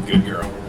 Good girl.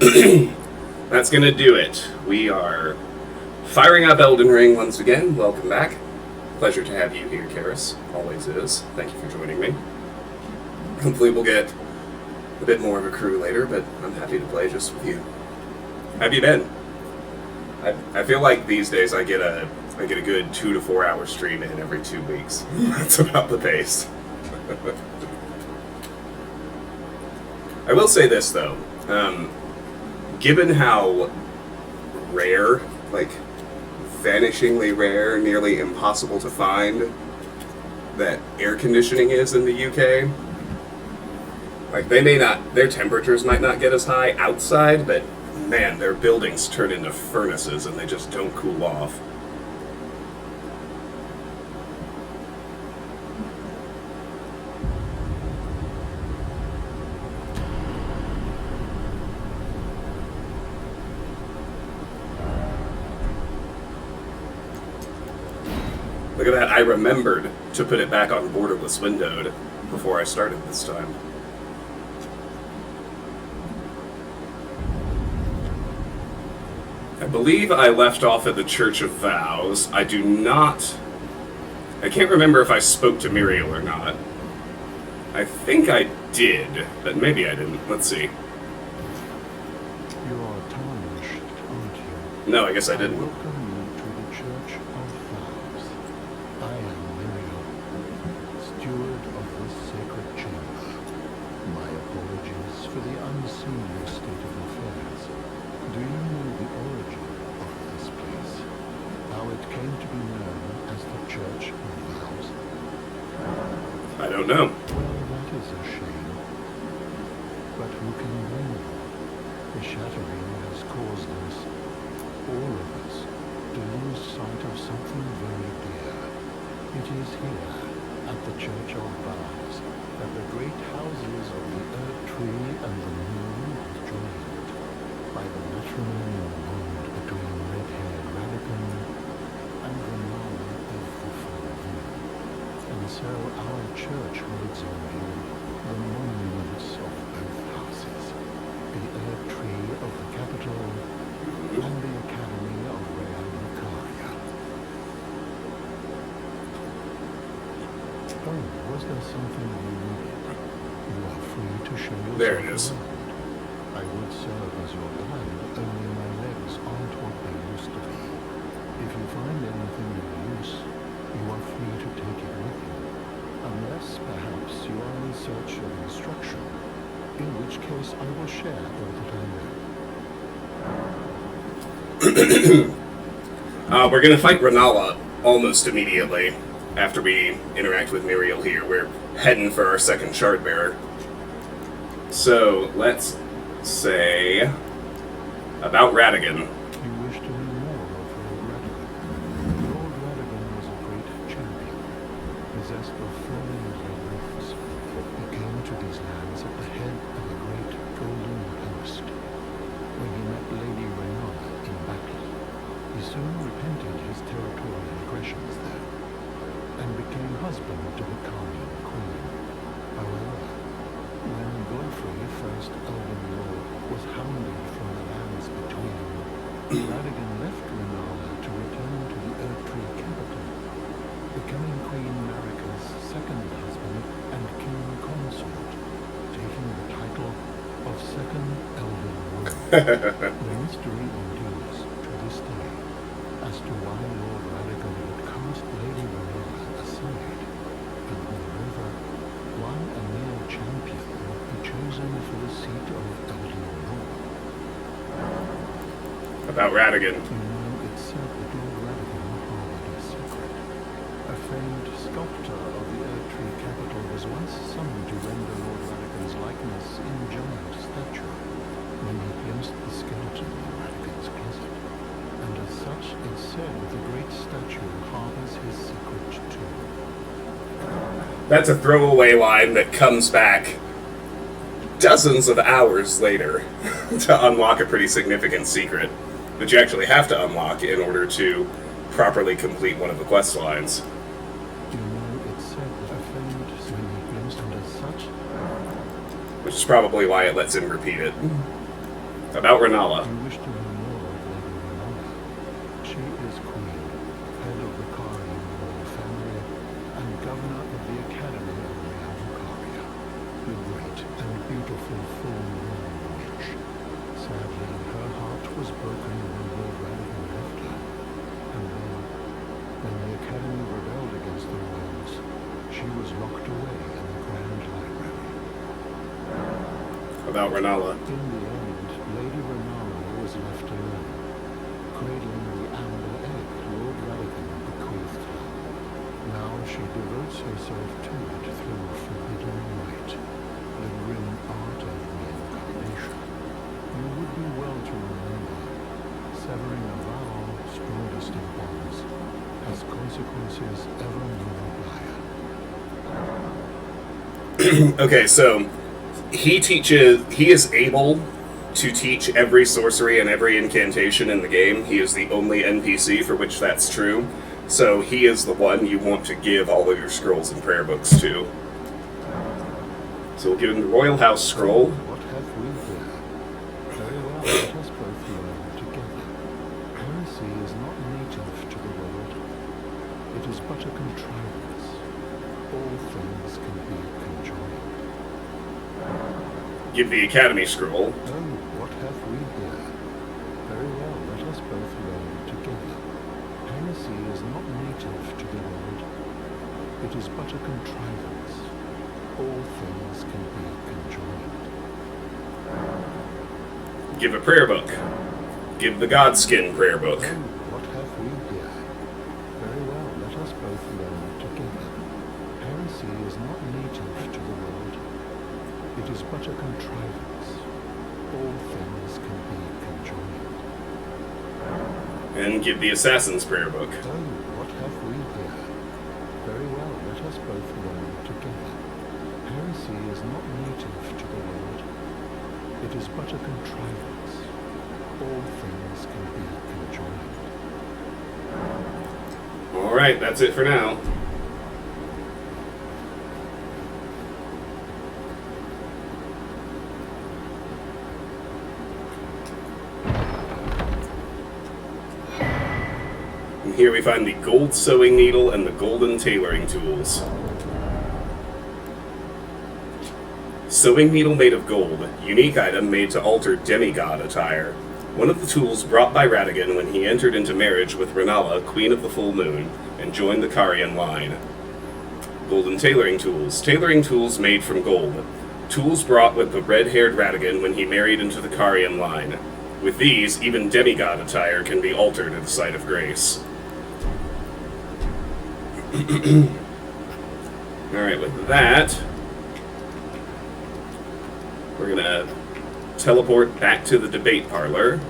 That's gonna do it. We are firing up Elden Ring once again. Welcome back. Pleasure to have you here, Karis. Always is. Thank you for joining me. Hopefully we'll get a bit more of a crew later, but I'm happy to play just with you. How have you been? I feel like these days I get a good 2 to 4 hour stream in every 2 weeks. That's about the pace. I will say this though, given how rare, like vanishingly rare, nearly impossible to find that air conditioning is in the UK, like their temperatures might not get as high outside, but man, their buildings turn into furnaces and they just don't cool off. Look at that, I remembered to put it back on borderless windowed before I started this time. I believe I left off at the Church of Vows. I can't remember if I spoke to Muriel or not. I think I did, but maybe I didn't. Let's see. You are tarnished, aren't you? No, I guess I didn't. Welcome you to the Church of Vows. I am Muriel, steward of this sacred chamber. My apologies for the unseemly state of affairs. Do you know the origin of this place? How it came to be known as the Church of Vows? I don't know. Well, that is a shame. But who can blame you? The shattering has caused us, all of us, to lose sight of something very dear. It is here, at the Church of Vows, that the great houses of the Earth Tree and the Moon are joined by the matrimonial bond between red-haired Radican and the Nala of the full moon. And so our church holds on view the monuments of both houses, the Earth Tree of the capital and the Academy of Real Lucaria. Oh, was there something you needed? You are free to show yourself There it is. around. I would serve as your guide, only my legs aren't what they used to be. If you find anything of use, you are free to take it with you. Unless, perhaps, you are in search of instruction, in which case I will share all that I know. We're gonna fight Renala almost immediately after we interact with Muriel here. We're heading for our second shard bearer. So, let's say about Radigan. You wish to know more of Lord Radigan. Lord Radigan was a great champion, possessed of flowing red rivers. He came to these lands at the head of a great golden host. When he met Lady Renala in battle, he soon repented his territorial aggressions there, and became husband to the Carnian Queen. However, when Godfrey, first Elden Lord, was hounded from the lands between, Radigan left Renala to return to the Earth Tree capital, becoming Queen Marika's second husband and king consort, taking the title of Second Elden Lord. The mystery endures to this day as to why Lord Radigan would cast Lady Renala aside, and moreover, why a male champion would be chosen for the seat of Elden Lord. About Radigan. You know, it's said that Lord Radigan harbored a secret. A famed sculptor of the Earth Tree capital was once summoned to render Lord Radigan's likeness in giant stature when he glimpsed the skeleton in Radigan's closet. And as such, it's said that the great statue harbors his secret too. That's a throwaway line that comes back dozens of hours later to unlock a pretty significant secret that you actually have to unlock in order to properly complete one of the quest lines. You know, it's said that a famed when he glimpsed, and as such, Which is probably why it lets him repeat it. About Renala. You wish to know more of Lady Renala? She is queen, head of the Karian royal family, and governor of the Academy of Realucaria, the great and beautiful full moon witch. Sadly, her heart was broken when Lord Radigan left her, and then, when the Academy rebelled against the royals, she was locked away in the Grand Library. About Renala. In the end, Lady Renala was left alone, cradling the amber egg Lord Radigan bequeathed her. Now she devotes herself to it through a forbidden rite, the grim art of reincarnation. You would do well to remember, severing a vow, strongest of bonds, has consequences ever more dire. Okay, so he is able to teach every sorcery and every incantation in the game. He is the only NPC for which that's true. So he is the one you want to give all of your scrolls and prayer books to. So we'll give him the Royal House scroll. What have we here? Very well, let us both learn together. Heresy is not native to the world. It is but a contrivance. All things can be conjoined. Give the Academy scroll. Oh, what have we here? Very well, let us both learn together. Heresy is not native to the world. It is but a contrivance. All things can be conjoined. Give a prayer book. Give the Godskin prayer book. Oh, what have we here? Very well, let us both learn together. Heresy is not native to the world. It is but a contrivance. All things can be conjoined. And give the Assassin's prayer book. Oh, what have we here? Very well, let us both learn together. Heresy is not native to the world. It is but a contrivance. All things can be conjoined. Alright, that's it for now. And here we find the gold sewing needle and the golden tailoring tools. Sewing needle made of gold, unique item made to alter demigod attire. One of the tools brought by Radigan when he entered into marriage with Renala, Queen of the Full Moon, and joined the Karian line. Golden tailoring tools made from gold. Tools brought with the red-haired Radigan when he married into the Karian line. With these, even demigod attire can be altered at the sight of grace. Alright, with that, we're gonna teleport back to the debate parlor.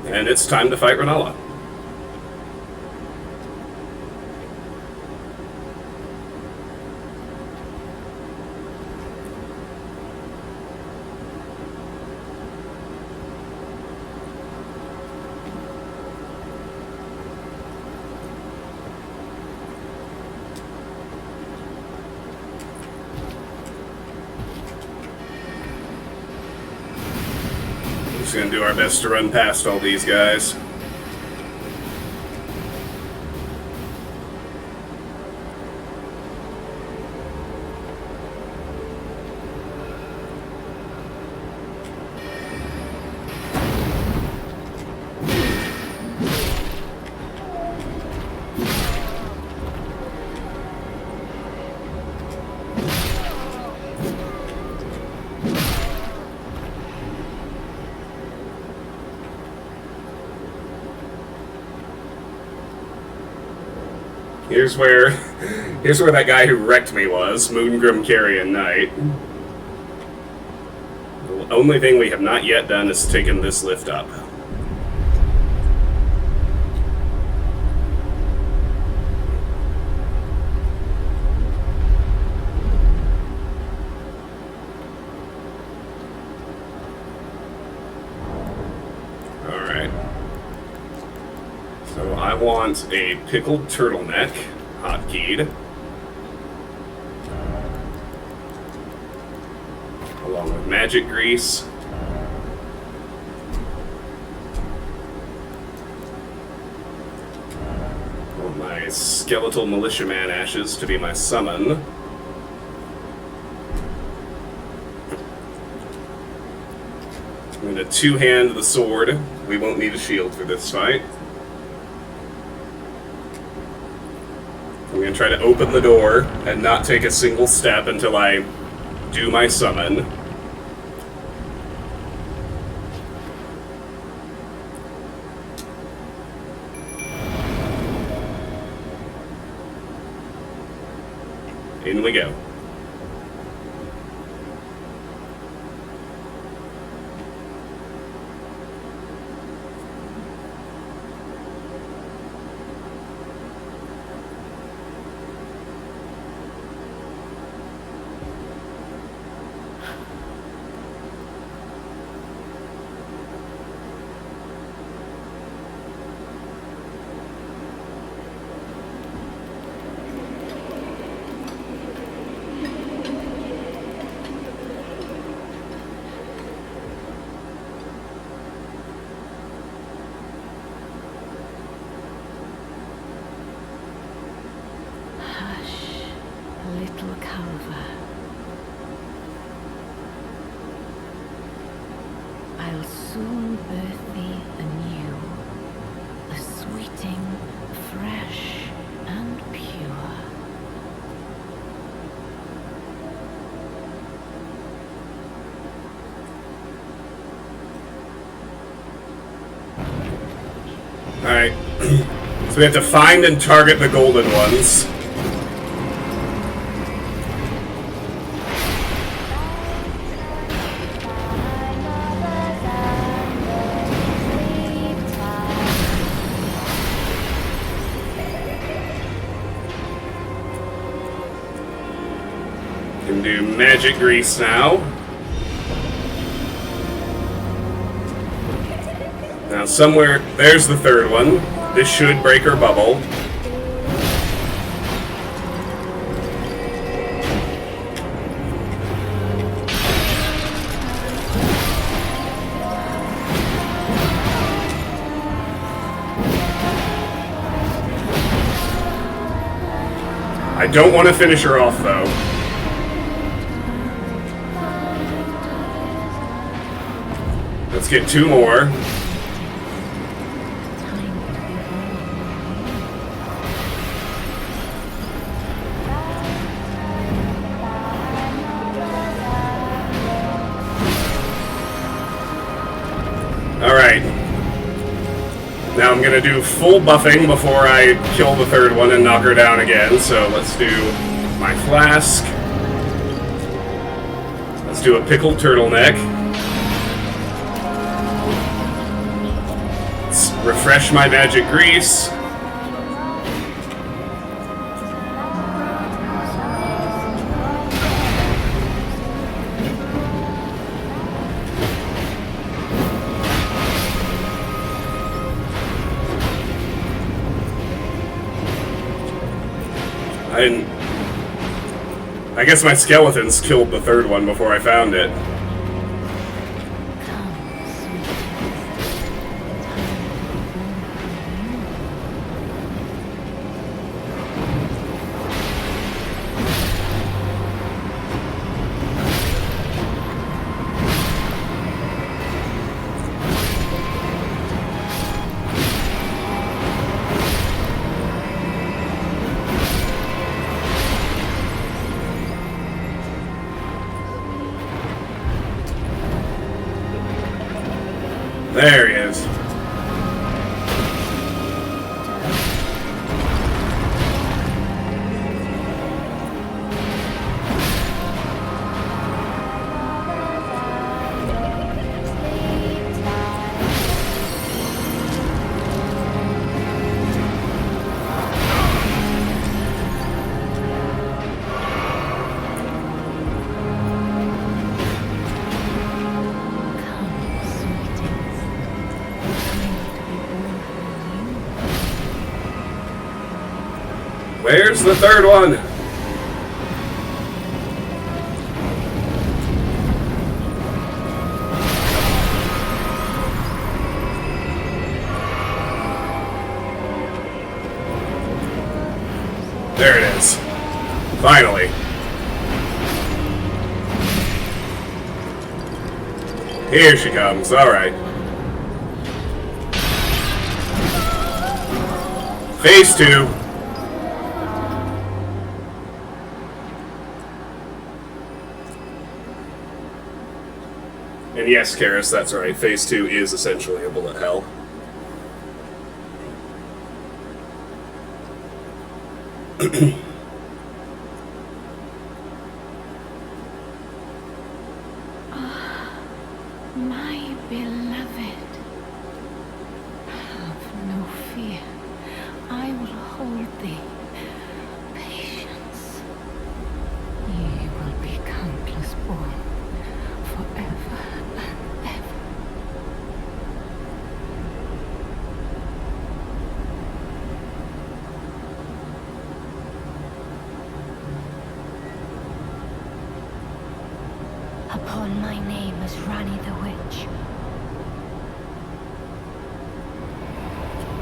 And it's time to fight Renala. Just gonna do our best to run past all these guys. Here's where that guy who wrecked me was, Moongrim Carrion Knight. The only thing we have not yet done is taken this lift up. want a pickled turtleneck, hotkeyed. Along with magic grease. Want my skeletal militiaman ashes to be my summon. I'm going to two-hand the sword. We won't need a shield for this fight. I'm going to try to open the door and not take a single step until I do my summon. In we go. Little Calver, I'll soon birth thee anew, a sweeting, fresh and pure. Alright. So we have to find and target the golden ones. Can do magic grease now. Now somewhere, there's the third one. This should break her bubble. I don't want to finish her off though. Let's get two more. Alright. Now I'm gonna do full buffing before I kill the third one and knock her down again, so let's do my flask. Let's do a pickled turtleneck. Let's refresh my magic grease. I guess my skeletons killed the third one before I found it. There he is. There's the third one. There it is. Finally. Here she comes. Alright. Phase 2. And yes, Karis, that's right. Phase 2 is essentially a bullet hell. My beloved, have no fear. I will hold thee. Patience. Ye will be countless born, forever and ever. Upon my name as Rani the Witch.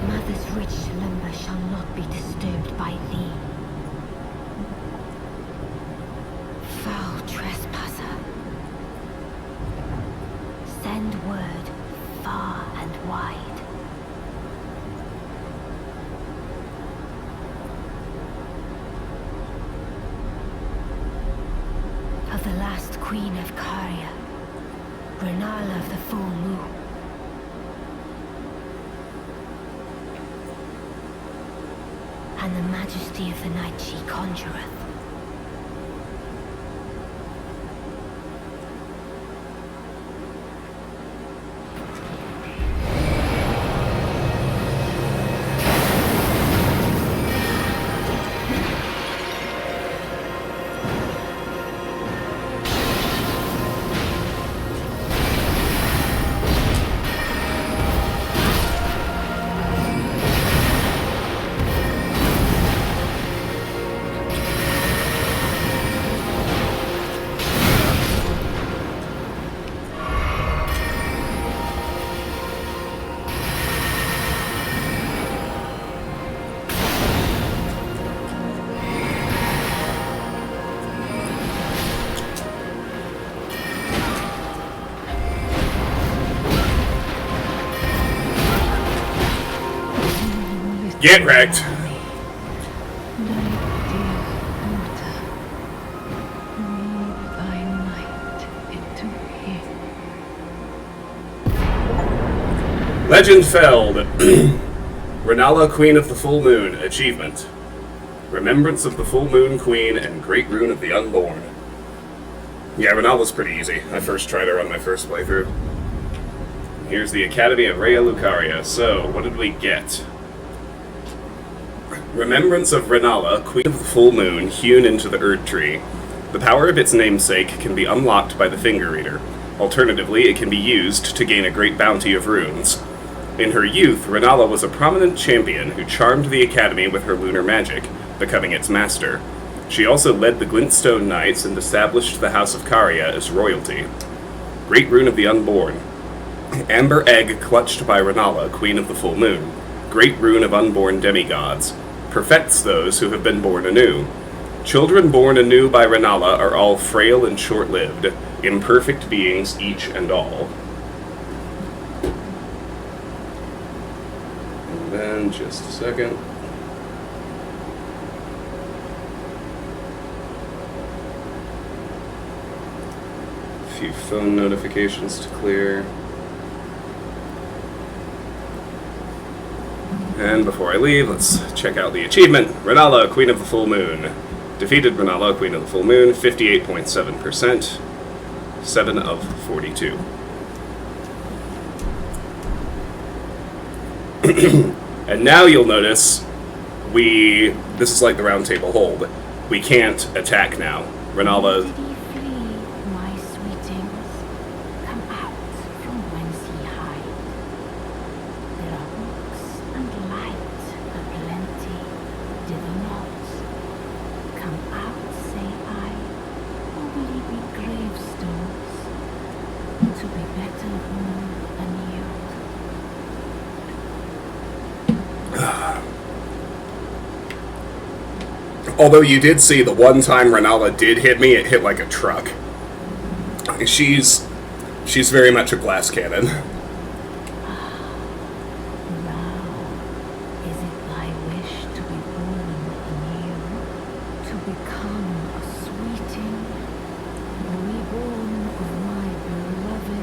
Mother's rich slumber shall not be disturbed by thee. Foul trespasser. Send word far and wide. Of the last queen of Caria, Renala of the full moon. And the majesty of the night she conjureth. Get wrecked. Legend Felled. Renala, Queen of the Full Moon. Achievement. Remembrance of the Full Moon Queen and Great Rune of the Unborn. Yeah, Renala's pretty easy. I first tried her on my first playthrough. Here's the Academy of Rhea Lucaria. So, what did we get? Remembrance of Renala, Queen of the Full Moon, hewn into the Erd Tree. The power of its namesake can be unlocked by the Finger Reader. Alternatively, it can be used to gain a great bounty of runes. In her youth, Renala was a prominent champion who charmed the Academy with her lunar magic, becoming its master. She also led the Glintstone Knights and established the House of Caria as royalty. Great Rune of the Unborn. Amber Egg clutched by Renala, Queen of the Full Moon. Great Rune of Unborn Demigods. Perfects those who have been born anew. Children born anew by Renala are all frail and short-lived, imperfect beings each and all. And then, just a second. A few phone notifications to clear. And before I leave, let's check out the achievement. Renala, Queen of the Full Moon. Defeated Renala, Queen of the Full Moon, 58.7%. 7 of 42. And now you'll notice this is like the round table hold. We can't attack now. Renala... Did ye flee, my sweetings? Come out from whence ye hide. There are books and light aplenty. Dither not Although you did see the one time Renala did hit me, it hit like a truck. She's very much a glass cannon. Now, is it thy wish to be born anew, to become a sweeting, reborn of my beloved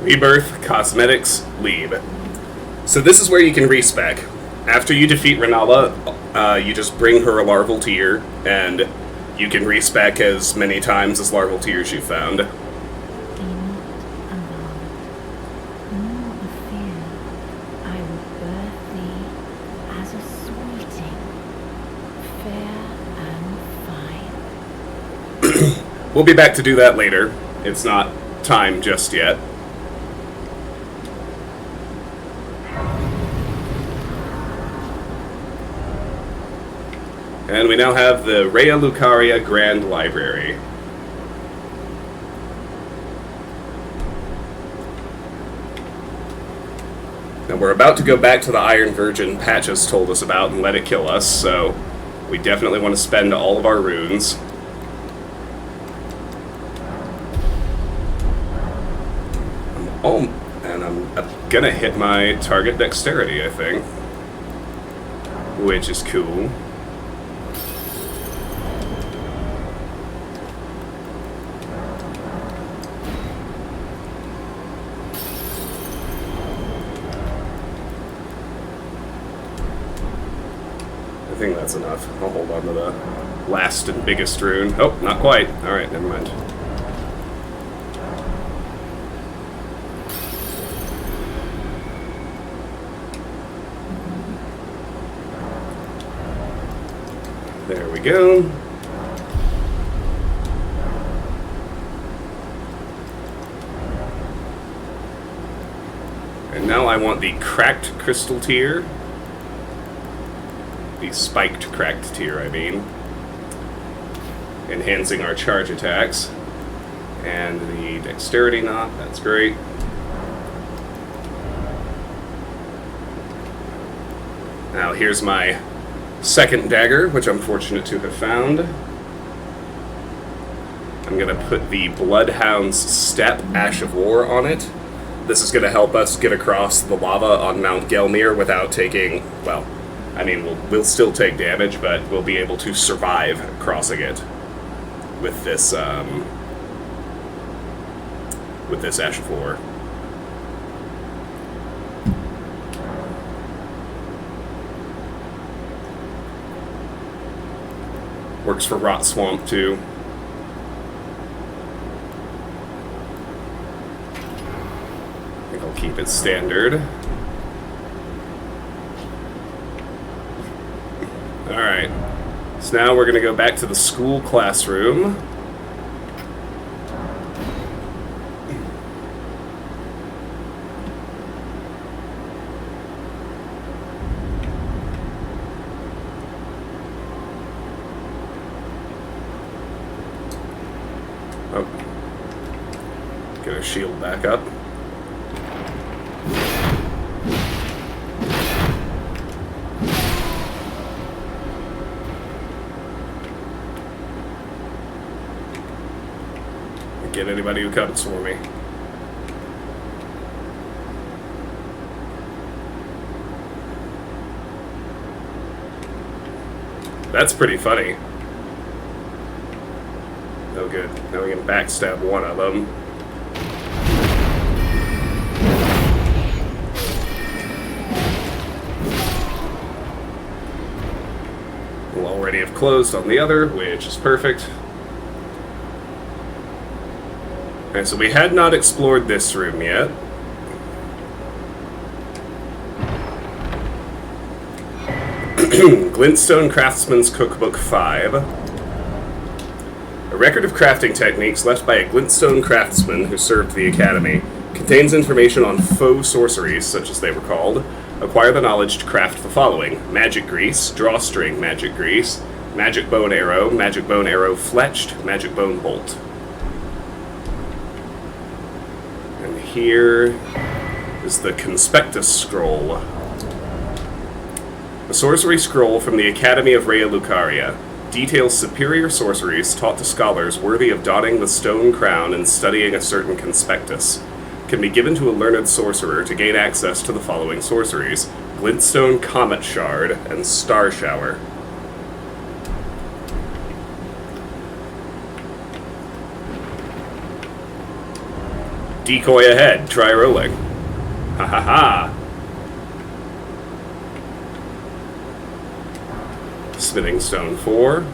egg? Rebirth, Cosmetics, Lead. So this is where you can respec. After you defeat Renala, you just bring her a larval tear, and you can respec as many times as larval tears you found. Be not alarmed, nor of fear. I will birth thee as a sweeting, fair and fine. We'll be back to do that later. It's not time just yet. And we now have the Rea Lucaria Grand Library. Now we're about to go back to the Iron Virgin Patches told us about and let it kill us, so we definitely want to spend all of our runes. And I'm gonna hit my target dexterity, I think. Which is cool. I think that's enough. I'll hold on to the last and biggest rune. Oh, not quite. Alright, never mind. There we go. And now I want the cracked crystal tier. The spiked cracked tier, I mean. Enhancing our charge attacks. And the dexterity knot, that's great. Now here's my second dagger, which I'm fortunate to have found. I'm going to put the Bloodhound's Step Ash of War on it. This is going to help us get across the lava on Mount Gelmir without taking, well, I mean, we'll still take damage, but we'll be able to survive crossing it with this Ash of War. Works for Rot Swamp, too. I think I'll keep it standard. Alright. So now we're going to go back to the school classroom. Oh. Get our shield back up. Get anybody who comes for me. That's pretty funny. Oh good. Now we can backstab one of them. We'll already have closed on the other, which is perfect. Okay, so we had not explored this room yet. Glintstone Craftsman's Cookbook 5. A record of crafting techniques left by a Glintstone craftsman who served the Academy. Contains information on faux sorceries, such as they were called. Acquire the knowledge to craft the following: magic grease, drawstring magic grease, magic bone arrow fletched, magic bone bolt. And here is the Conspectus Scroll. The sorcery scroll from the Academy of Rea Lucaria details superior sorceries taught to scholars worthy of donning the stone crown and studying a certain conspectus. Can be given to a learned sorcerer to gain access to the following sorceries: Glintstone Comet Shard and Star Shower. Decoy ahead, try rolling. Ha ha ha! Smithing Stone 4.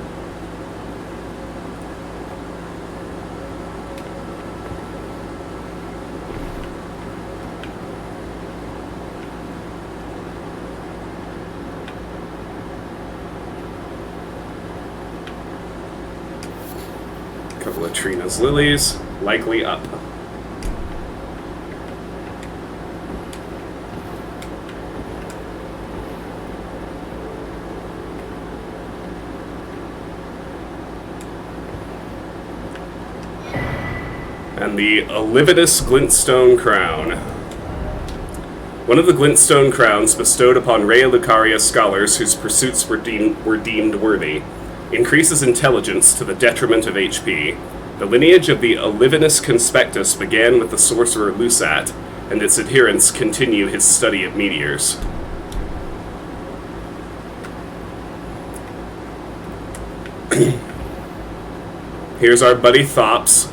Couple of Trina's Lilies, likely up. And the Olivinous Glintstone Crown. One of the Glintstone Crowns bestowed upon Rea Lucaria scholars whose pursuits were deemed worthy. Increases intelligence to the detriment of HP. The lineage of the Olivinous Conspectus began with the sorcerer Lusat, and its adherents continue his study of meteors. Here's our buddy Thops.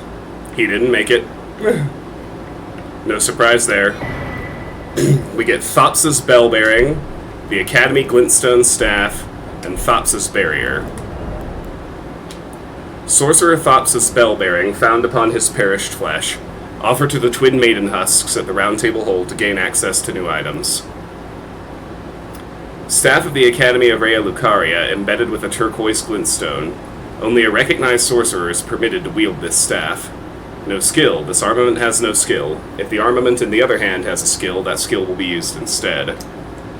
He didn't make it. No surprise there. We get Thops's Bell Bearing, the Academy Glintstone Staff, and Thops's Barrier. Sorcerer Thops's Bell Bearing, found upon his perished flesh. Offer to the twin maiden husks at the Round Table Hold to gain access to new items. Staff of the Academy of Rea Lucaria, embedded with a turquoise glintstone. Only a recognized sorcerer is permitted to wield this staff. No skill. This armament has no skill. If the armament in the other hand has a skill, that skill will be used instead.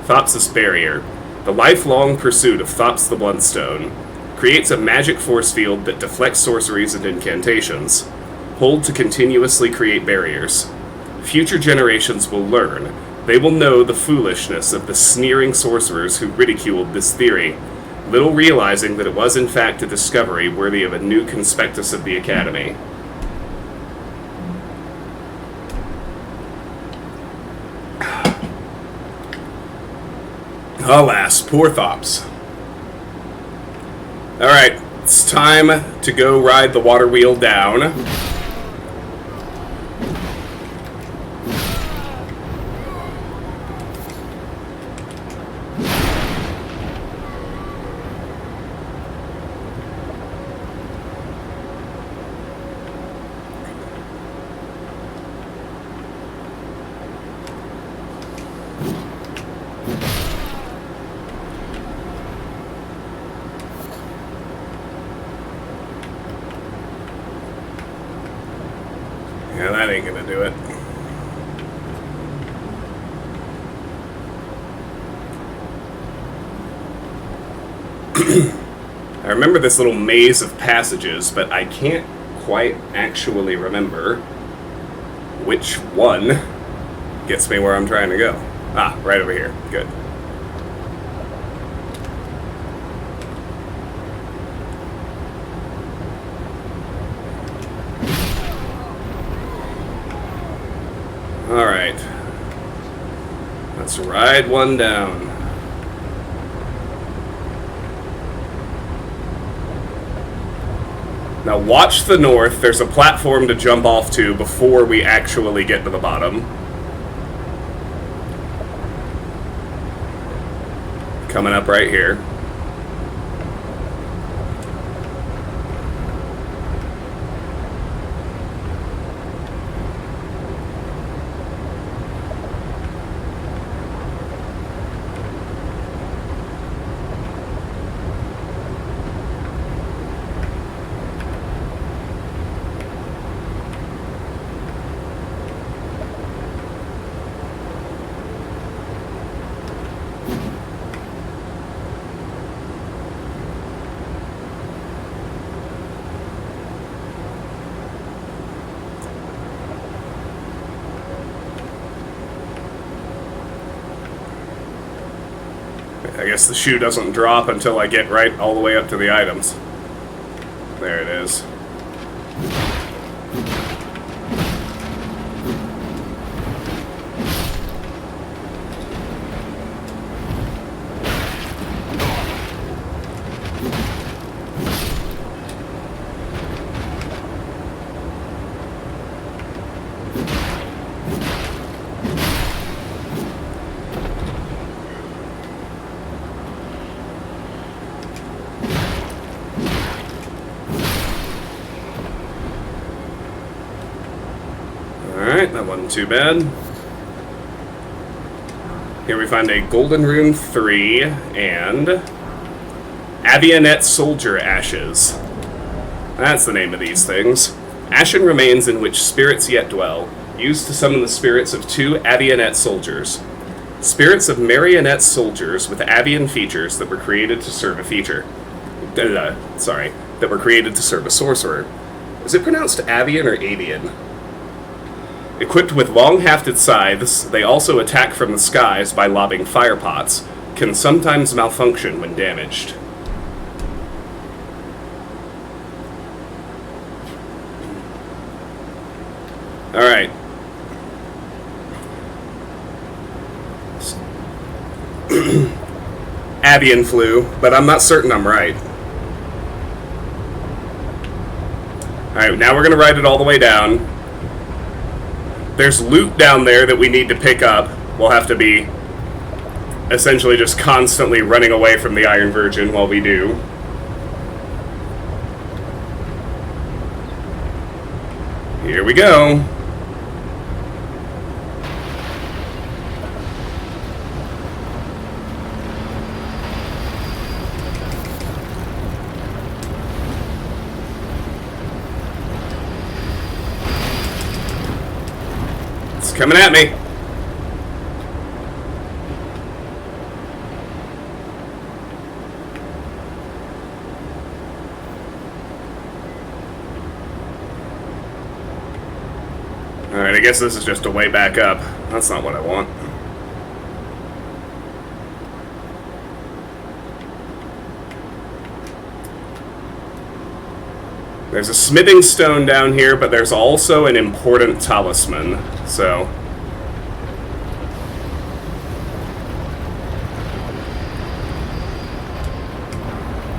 Thops's Barrier. The lifelong pursuit of Thops the Bloodstone. Creates a magic force field that deflects sorceries and incantations. Hold to continuously create barriers. Future generations will learn. They will know the foolishness of the sneering sorcerers who ridiculed this theory, little realizing that it was in fact a discovery worthy of a new conspectus of the Academy. Alas, poor Thops. Alright, it's time to go ride the water wheel down. Yeah, that ain't gonna do it. I remember this little maze of passages, but I can't quite actually remember which one gets me where I'm trying to go. Ah, right over here. Good. Alright. Let's ride one down. Now watch the north. There's a platform to jump off to before we actually get to the bottom. Coming up right here. I guess the shoe doesn't drop until I get right all the way up to the items. There it is. Alright, that wasn't too bad. Here we find a Golden Rune 3 and Avionet Soldier Ashes. That's the name of these things. Ashen remains in which spirits yet dwell, used to summon the spirits of 2 Avionet soldiers. Spirits of marionette soldiers with avian features that were created to serve a feature. That were created to serve a sorcerer. Is it pronounced avian or avian? Equipped with long-hafted scythes, they also attack from the skies by lobbing fire pots, can sometimes malfunction when damaged. Alright. Avian flu, but I'm not certain I'm right. Alright, now we're going to ride it all the way down. There's loot down there that we need to pick up. We'll have to be essentially just constantly running away from the Iron Virgin while we do. Here we go. It's coming at me. Alright, I guess this is just a way back up. That's not what I want. There's a smithing stone down here, but there's also an important talisman, so...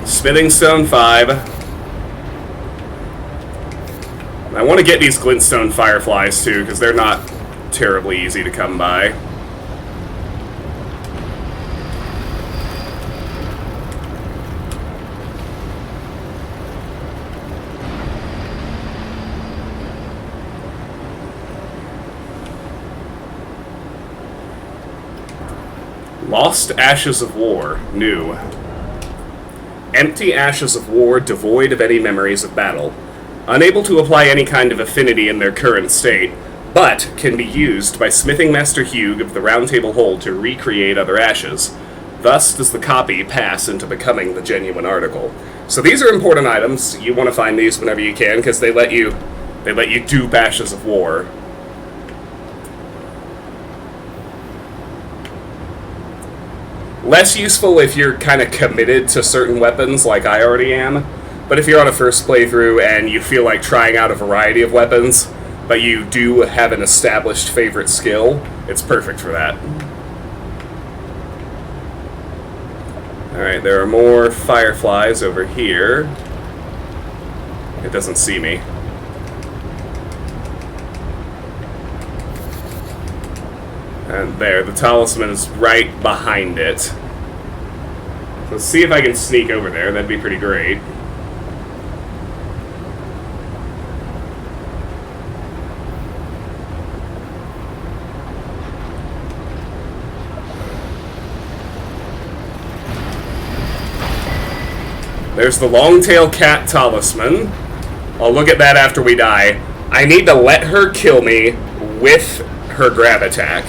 Smithing stone 5. I want to get these glintstone fireflies too, because they're not terribly easy to come by. Lost Ashes of War, new. Empty ashes of war devoid of any memories of battle. Unable to apply any kind of affinity in their current state, but can be used by Smithing Master Hugh of the Round Table Hold to recreate other ashes. Thus does the copy pass into becoming the genuine article. So these are important items. You want to find these whenever you can, because they let you dupe Ashes of War. Less useful if you're kind of committed to certain weapons, like I already am. But if you're on a first playthrough and you feel like trying out a variety of weapons, but you do have an established favorite skill, it's perfect for that. Alright, there are more fireflies over here. It doesn't see me. And there, the talisman is right behind it. Let's see if I can sneak over there, that'd be pretty great. There's the long-tail cat talisman. I'll look at that after we die. I need to let her kill me with her grab attack.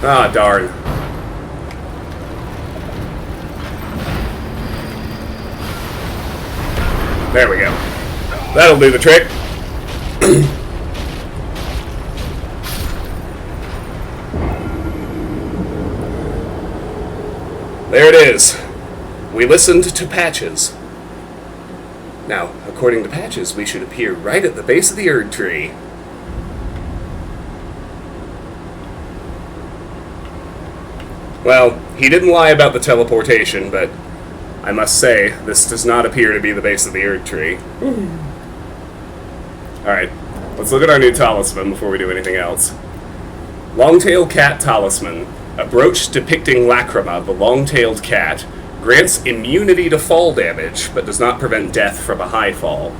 Ah, darn. There we go. That'll do the trick. There it is. We listened to Patches. Now, according to Patches, we should appear right at the base of the Erd tree. Well, he didn't lie about the teleportation, but I must say, this does not appear to be the base of the Erd tree. Alright, let's look at our new talisman before we do anything else. Longtail Cat Talisman. A brooch depicting Lacrima, the long-tailed cat, grants immunity to fall damage, but does not prevent death from a high fall.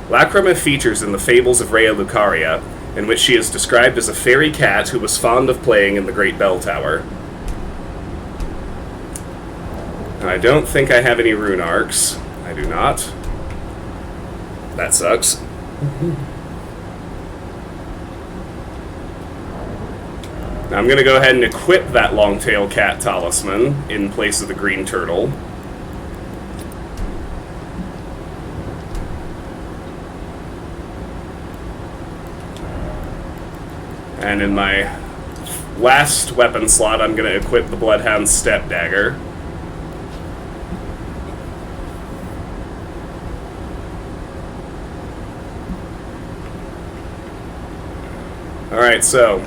Lacrima features in the Fables of Rhea Lucaria, in which she is described as a fairy cat who was fond of playing in the Great Bell Tower. I don't think I have any rune arcs. I do not. That sucks. Now I'm going to go ahead and equip that Longtail Cat Talisman in place of the Green Turtle. And in my last weapon slot, I'm going to equip the Bloodhound's Step Dagger. Alright, so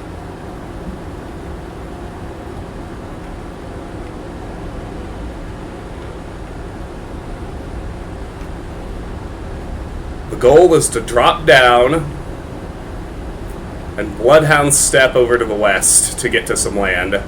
the goal is to drop down and Bloodhound step over to the west to get to some land.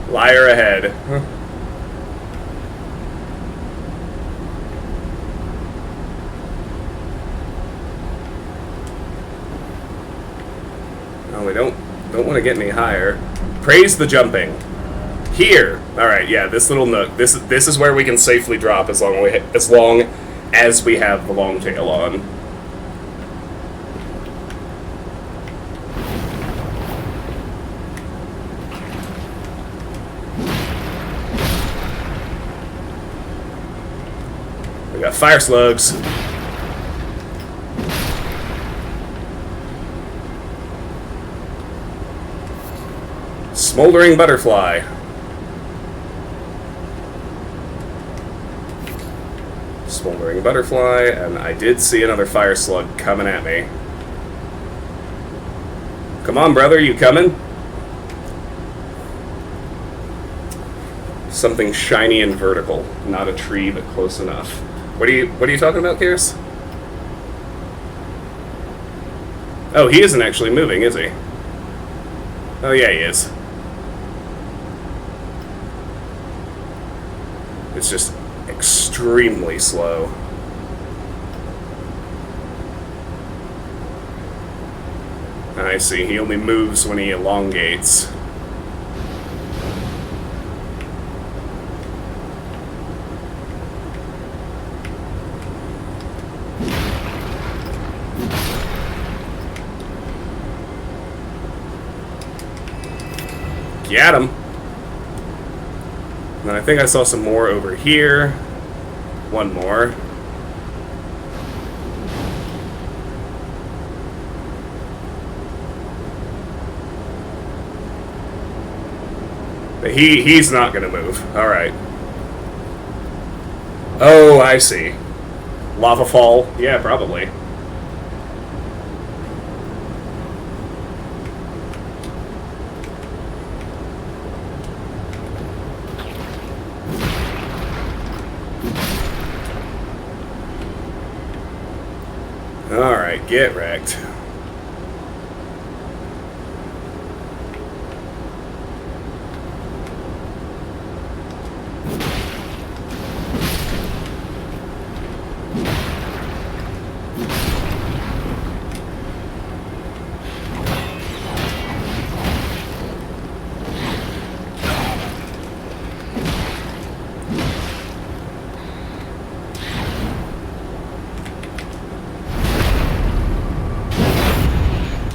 Liar ahead. No, we don't want to get any higher. Praise the jumping. Here. All right, yeah, this little nook. This is where we can safely drop as long as we have the long tail on. We got fire slugs. Smoldering butterfly. Smoldering butterfly, and I did see another fire slug coming at me. Come on, brother, you coming? Something shiny and vertical. Not a tree, but close enough. What are you talking about, Kears? Oh, he isn't actually moving, is he? Oh yeah, he is. It's just extremely slow. I see, he only moves when he elongates. Got him. And I think I saw some more over here. One more. But he's not gonna move. Alright. Oh, I see. Lava fall? Yeah, probably. Alright, get wrecked.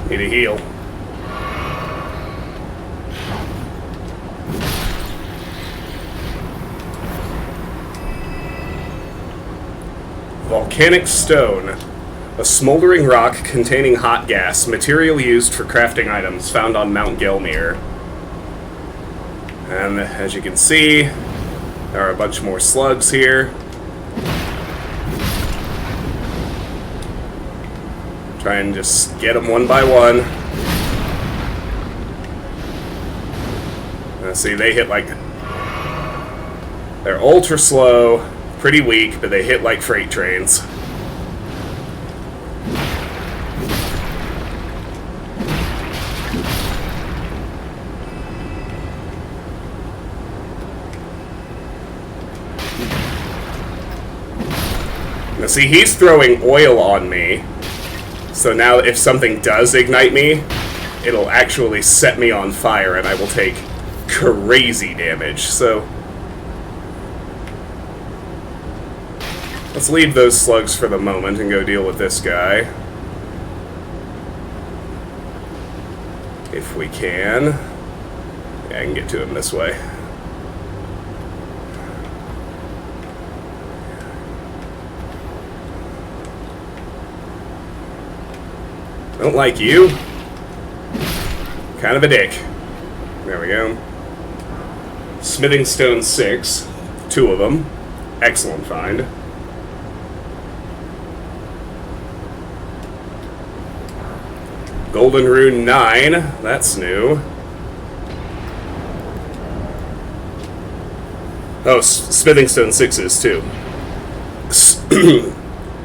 Need a heal. Volcanic stone. A smoldering rock containing hot gas, material used for crafting items, found on Mount Gelmir. And as you can see, there are a bunch more slugs here. Try and just get them one by one. See, they hit like... They're ultra slow, pretty weak, but they hit like freight trains. Now see, he's throwing oil on me. So now if something does ignite me, it'll actually set me on fire and I will take crazy damage. So let's leave those slugs for the moment and go deal with this guy. If we can. Yeah, I can get to him this way. Don't like you. Kind of a dick. There we go. Smithing stone 6. 2 of them. Excellent find. Golden rune 9. That's new. Oh, smithing stone 6s too.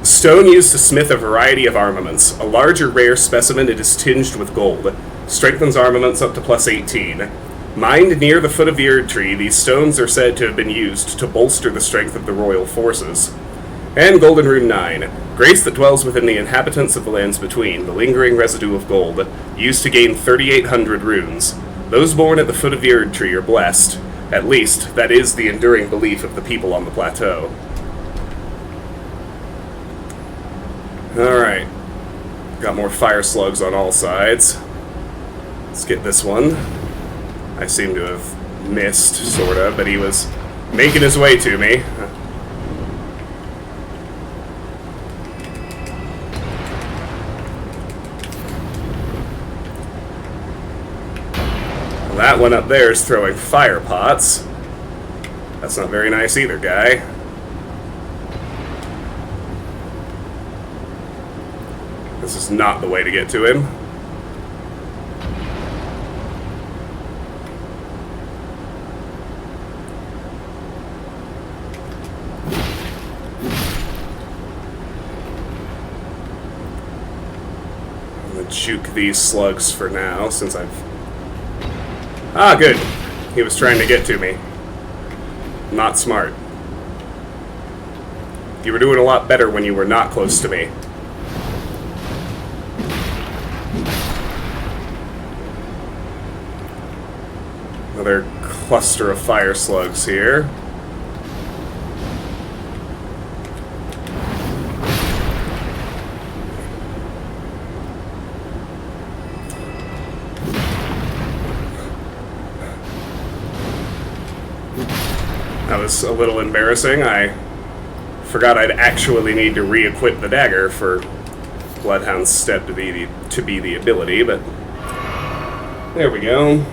Stone used to smith a variety of armaments. A larger rare specimen, it is tinged with gold. Strengthens armaments up to plus 18. Mined near the foot of the Erd Tree, these stones are said to have been used to bolster the strength of the royal forces. And Golden Rune 9. Grace that dwells within the inhabitants of the lands between, the lingering residue of gold, used to gain 3,800 runes. Those born at the foot of the Erd Tree are blessed. At least, that is the enduring belief of the people on the plateau. Alright. Got more fire slugs on all sides. Let's get this one. I seem to have missed, sort of, but he was making his way to me. Well, that one up there is throwing fire pots. That's not very nice either, guy. This is not the way to get to him. I'm gonna juke these slugs for now, since I've... Ah, good. He was trying to get to me. Not smart. You were doing a lot better when you were not close to me. Another cluster of fire slugs here. That was a little embarrassing. I forgot I'd actually need to re-equip the dagger for Bloodhound's Step to be the ability, but there we go.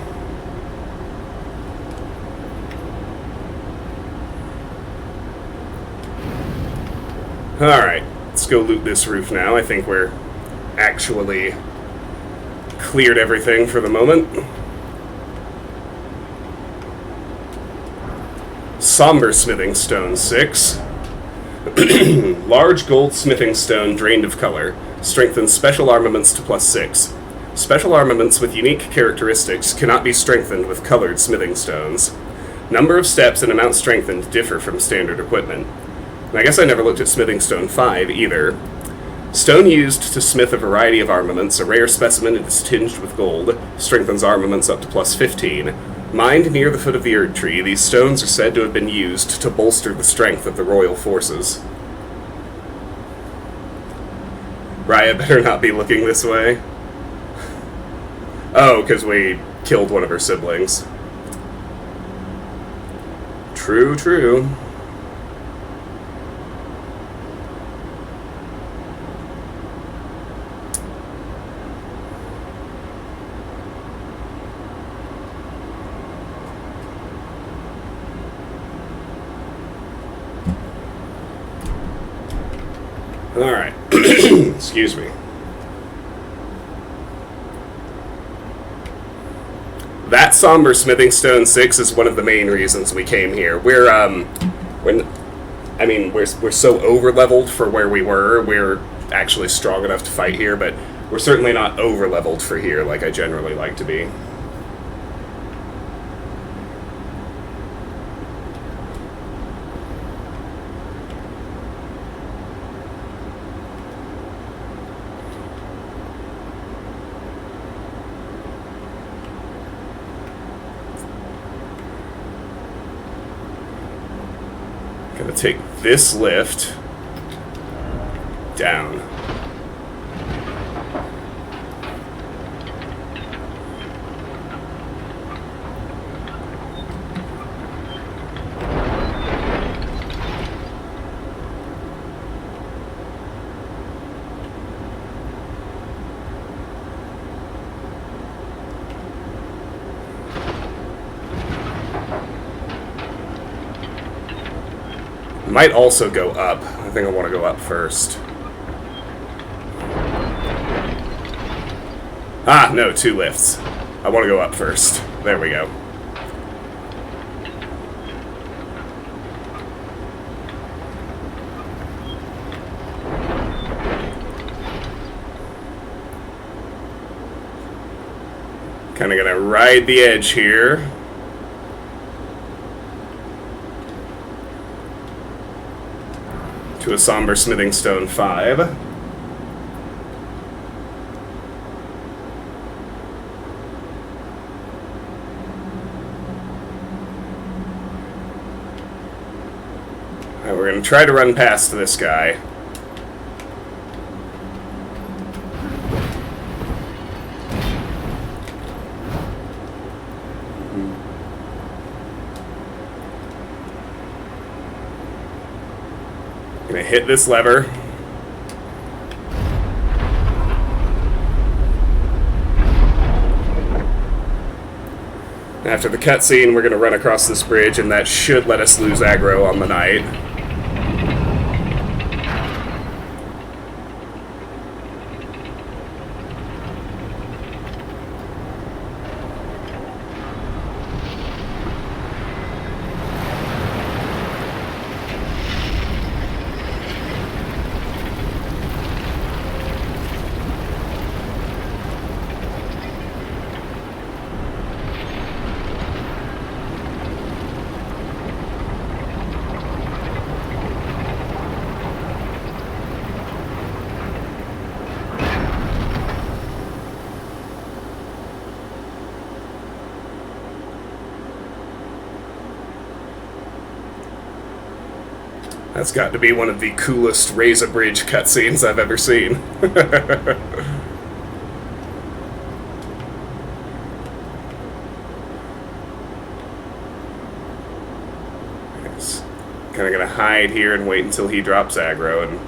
Alright, let's go loot this roof now. I think we're actually cleared everything for the moment. Somber Smithing Stone 6. Large gold smithing stone drained of color. Strengthens special armaments to plus 6. Special armaments with unique characteristics cannot be strengthened with colored smithing stones. Number of steps and amount strengthened differ from standard equipment. And I guess I never looked at Smithing Stone 5 either. Stone used to smith a variety of armaments. A rare specimen, it is tinged with gold. Strengthens armaments up to plus 15. Mined near the foot of the Erd Tree, these stones are said to have been used to bolster the strength of the royal forces. Raya better not be looking this way. Oh, because we killed one of her siblings. True, true. Alright. Excuse me. That somber smithing stone 6 is one of the main reasons we came here. We're so over leveled for where we were. We're actually strong enough to fight here, but we're certainly not over leveled for here like I generally like to be. Gonna take this lift down. Might also go up. I think I want to go up first. Ah, no, 2 lifts. I want to go up first. There we go. Kind of gonna ride the edge here. To a somber smithing stone 5. Alright, we're going to try to run past this guy. Gonna hit this lever. After the cutscene, we're gonna run across this bridge, and that should let us lose aggro on the knight. That's got to be one of the coolest Razor Bridge cutscenes I've ever seen. Yes. Kind of gonna hide here and wait until he drops aggro and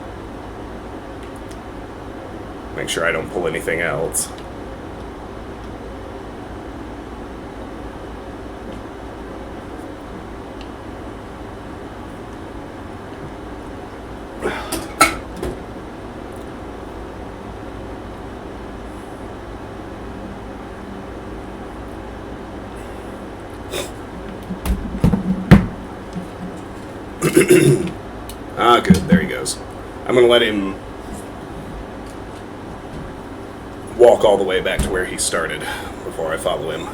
make sure I don't pull anything else. Ah, good. There he goes. I'm going to let him walk all the way back to where he started before I follow him.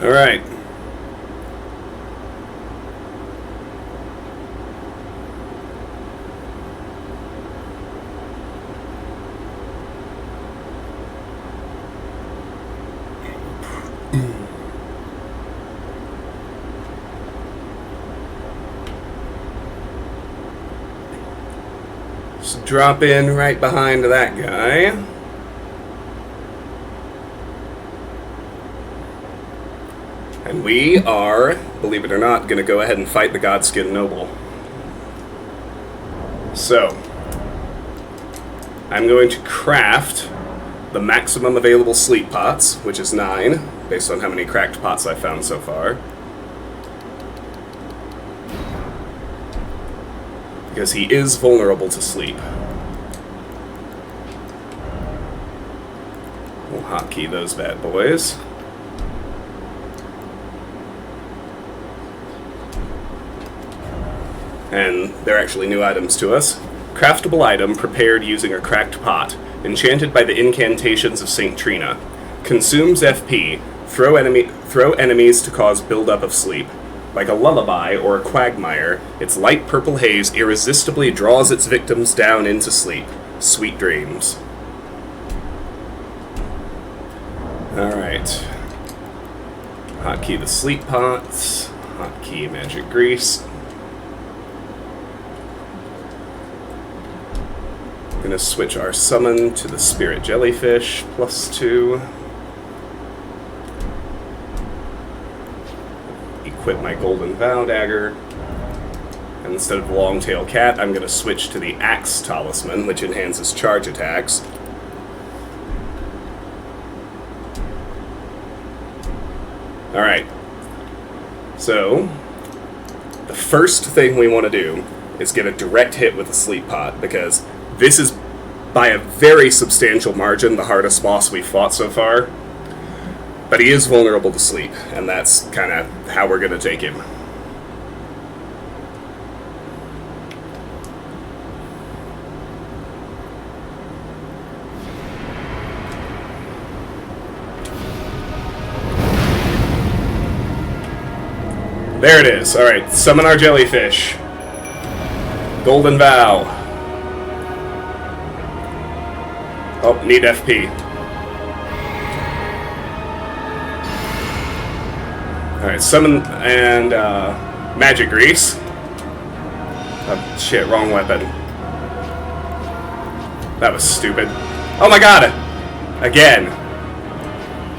All right. Just drop in right behind that guy. And we are, believe it or not, going to go ahead and fight the Godskin Noble. So, I'm going to craft the maximum available sleep pots, which is 9, based on how many cracked pots I've found so far. Because he is vulnerable to sleep. We'll hotkey those bad boys. And they're actually new items to us. Craftable item prepared using a cracked pot, enchanted by the incantations of St. Trina. Consumes FP, throw enemies to cause buildup of sleep. Like a lullaby or a quagmire, its light purple haze irresistibly draws its victims down into sleep. Sweet dreams. Alright. Hotkey the sleep pots. Hotkey magic grease. I'm going to switch our summon to the spirit jellyfish, +2. Equip my golden vow dagger. And instead of the long-tail cat, I'm going to switch to the axe talisman, which enhances charge attacks. Alright. So, the first thing we want to do is get a direct hit with the sleep pot, because this is, by a very substantial margin, the hardest boss we've fought so far. But he is vulnerable to sleep, and that's kind of how we're going to take him. There it is. Alright, summon our jellyfish. Golden Vow. Oh, need FP. Alright, summon and magic grease. Oh, shit, wrong weapon. That was stupid. Oh my god! Again.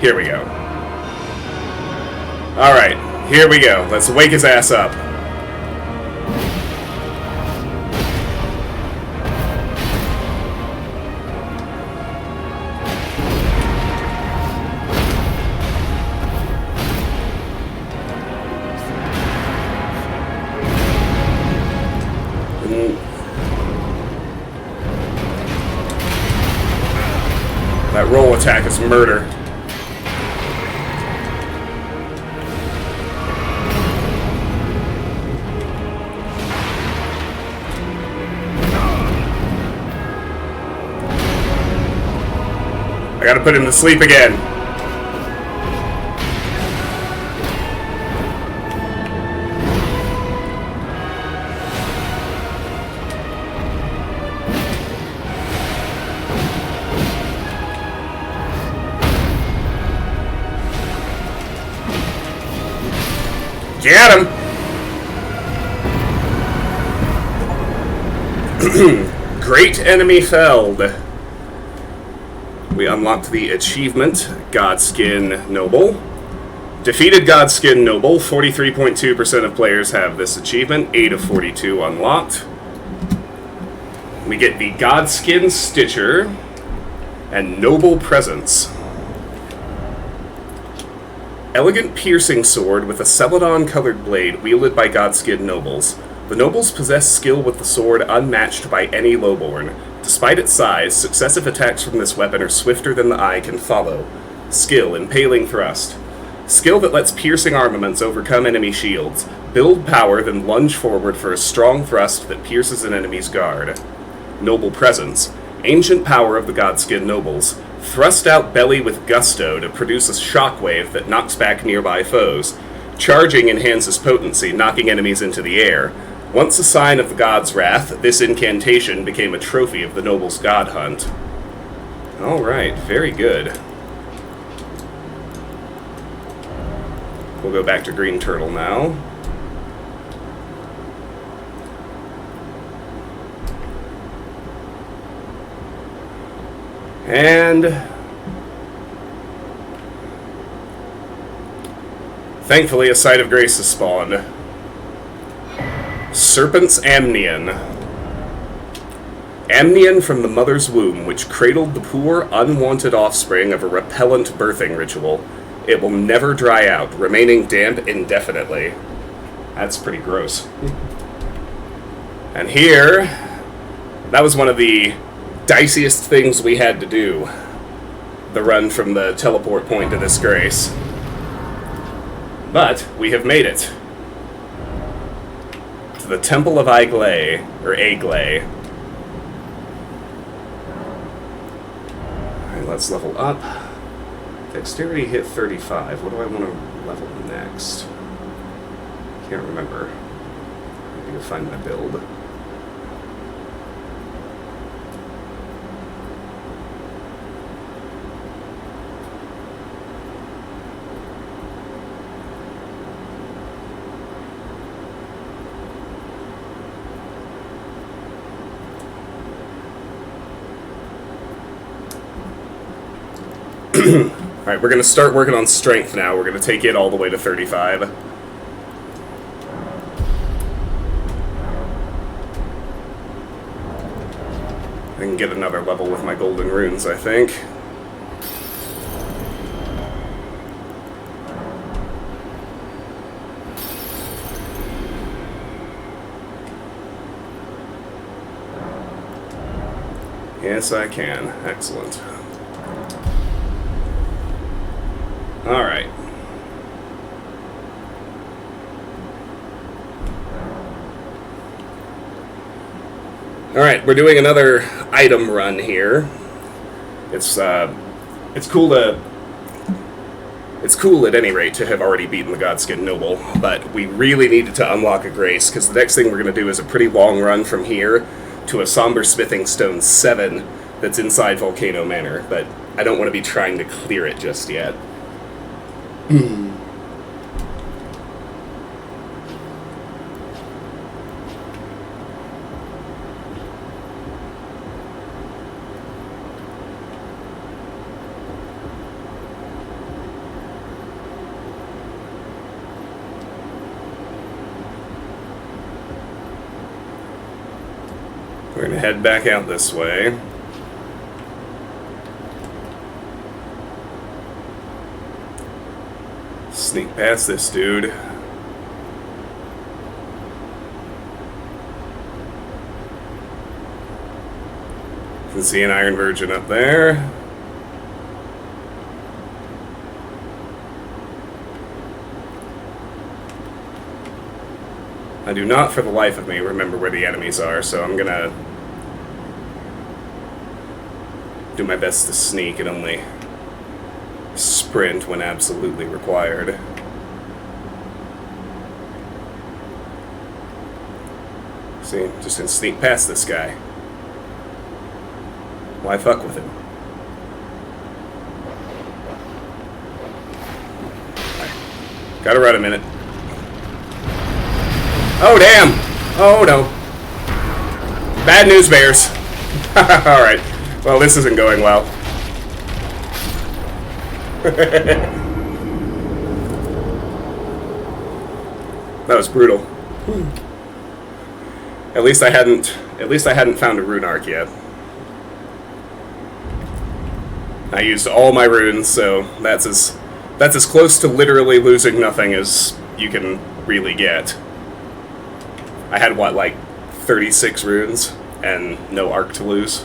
Here we go. Alright, here we go. Let's wake his ass up. That roll attack is murder. I gotta put him to sleep again. Get him! Great enemy felled. We unlocked the achievement, Godskin Noble. Defeated Godskin Noble. 43.2% of players have this achievement. 8 of 42 unlocked. We get the Godskin Stitcher and Noble Presence. Elegant piercing sword with a celadon-colored blade wielded by Godskin Nobles. The Nobles possess skill with the sword unmatched by any lowborn. Despite its size, successive attacks from this weapon are swifter than the eye can follow. Skill, Impaling Thrust. Skill that lets piercing armaments overcome enemy shields. Build power, then lunge forward for a strong thrust that pierces an enemy's guard. Noble Presence. Ancient power of the Godskin Nobles. Thrust out belly with gusto to produce a shockwave that knocks back nearby foes. Charging enhances potency, knocking enemies into the air. Once a sign of the god's wrath, this incantation became a trophy of the noble's god hunt. Alright, very good. We'll go back to Green Turtle now. And thankfully, a site of grace has spawned. Serpent's Amnion. Amnion from the mother's womb, which cradled the poor, unwanted offspring of a repellent birthing ritual. It will never dry out, remaining damp indefinitely. That's pretty gross. And here, that was one of the diciest things we had to do. The run from the teleport point to this grace. But we have made it. To the Temple of Iglay, or Aglay. Alright, let's level up. Dexterity hit 35. What do I want to level next? Can't remember. I need to find my build. Alright, we're going to start working on strength now. We're going to take it all the way to 35. I can get another level with my golden runes, I think. Yes, I can. Excellent. Alright. Alright, we're doing another item run here. It's cool at any rate to have already beaten the Godskin Noble, but we really needed to unlock a Grace, because the next thing we're going to do is a pretty long run from here to a Somber Smithing Stone 7 that's inside Volcano Manor, but I don't want to be trying to clear it just yet. We're going to head back out this way. Sneak past this dude. Can see an Iron Virgin up there. I do not for the life of me remember where the enemies are, so I'm gonna do my best to sneak and only sprint when absolutely required. See, just gonna sneak past this guy. Why fuck with him? Right. Gotta run a minute. Oh, damn! Oh, no. Bad news bears. Alright. Well, this isn't going well. That was brutal. At least I hadn't found a rune arc yet. I used all my runes, so that's as close to literally losing nothing as you can really get. I had, what, like 36 runes and no arc to lose.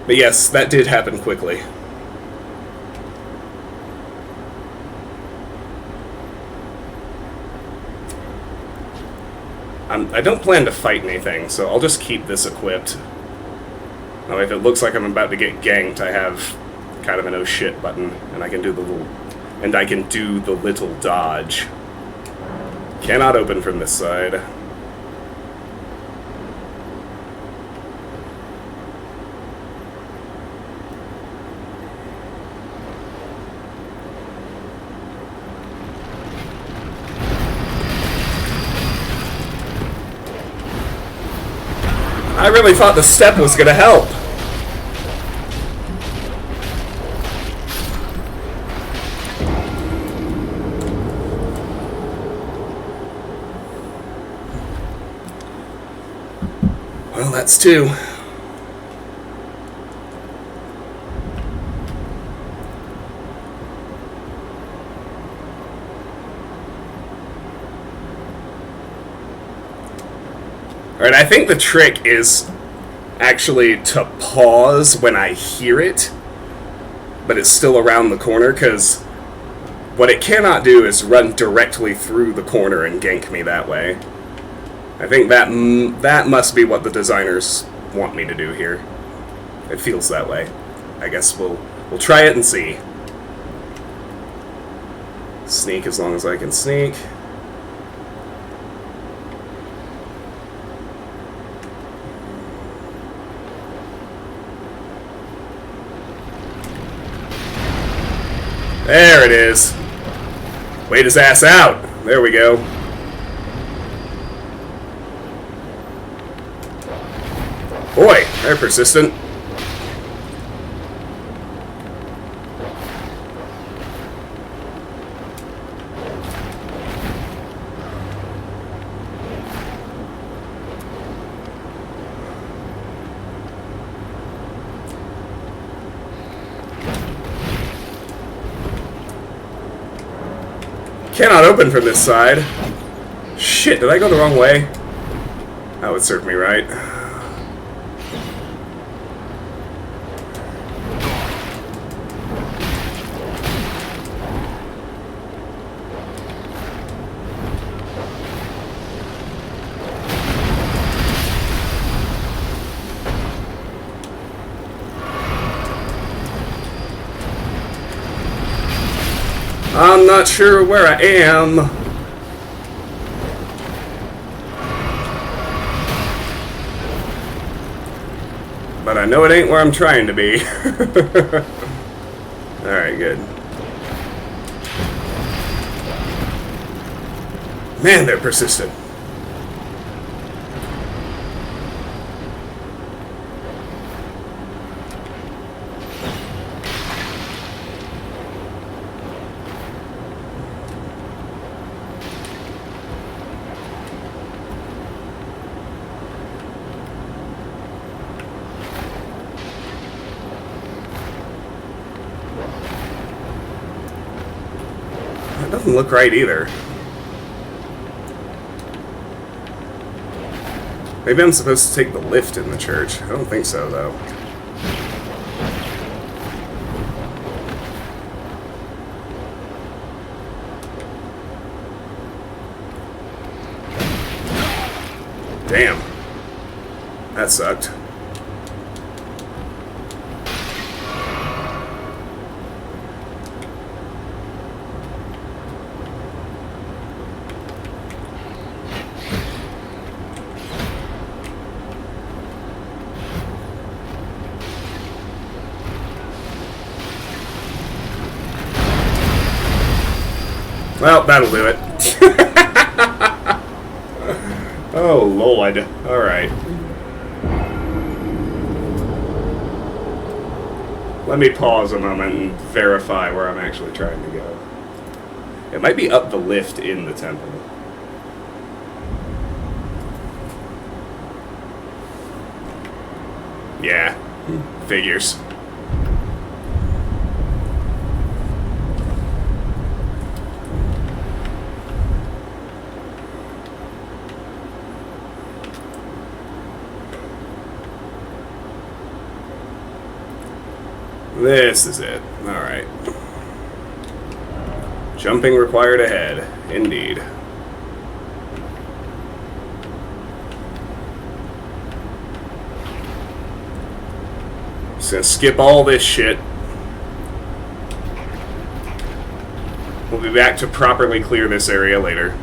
But yes, that did happen quickly. I don't plan to fight anything, so I'll just keep this equipped. Now, if it looks like I'm about to get ganked, I have kind of an oh shit button, and I can do the little dodge. Cannot open from this side. I really thought the step was gonna help. Well, that's two. Alright, I think the trick is actually to pause when I hear it, but it's still around the corner, because what it cannot do is run directly through the corner and gank me that way. I think that must be what the designers want me to do here. It feels that way. I guess we'll try it and see. Sneak as long as I can sneak. There it is. Wait his ass out. There we go. Boy, they're persistent. Cannot open from this side. Shit, did I go the wrong way? That would serve me right. I'm not sure where I am. But I know it ain't where I'm trying to be. Alright, good. Man, they're persistent. Doesn't look right either. Maybe I'm supposed to take the lift in the church. I don't think so, though. Damn. That sucked. Well, that'll do it. Oh, Lord. Alright. Let me pause a moment and verify where I'm actually trying to go. It might be up the lift in the temple. Yeah. Figures. This is it. Alright. Jumping required ahead. Indeed. Just gonna skip all this shit. We'll be back to properly clear this area later.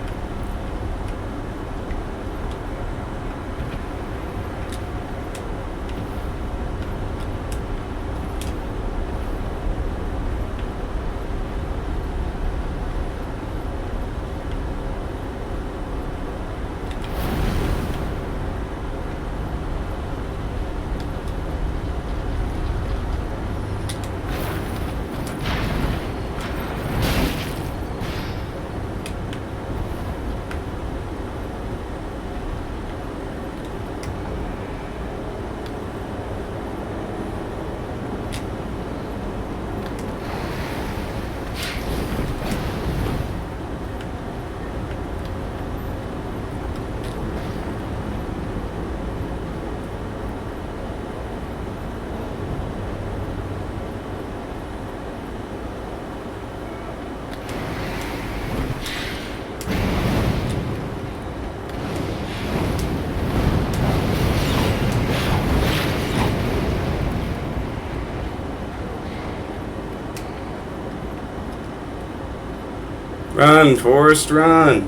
Run, Forrest, run!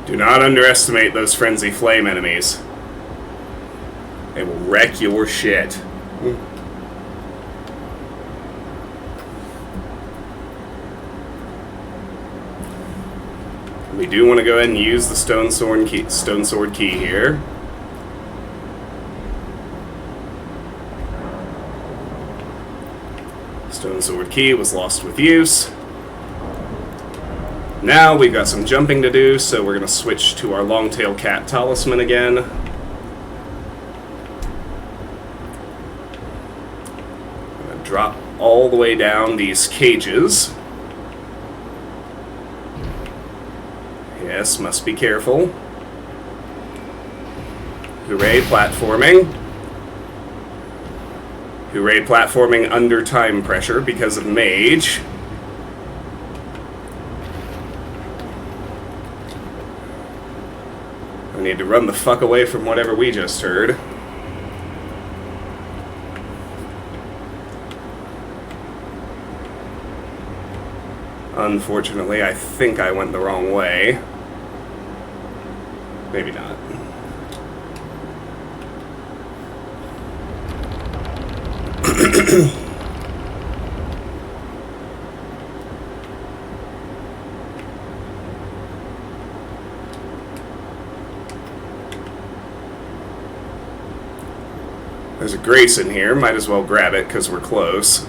Do not underestimate those frenzy flame enemies. They will wreck your shit. We do want to go ahead and use the stone sword key here. Stone sword key was lost with use. Now we've got some jumping to do, so we're going to switch to our long-tail cat talisman again. I'm going to drop all the way down these cages. Yes, must be careful. Hooray, platforming. Hooray, platforming under time pressure because of Mage. I need to run the fuck away from whatever we just heard. Unfortunately, I think I went the wrong way. Maybe not. There's a Grace in here. Might as well grab it because we're close.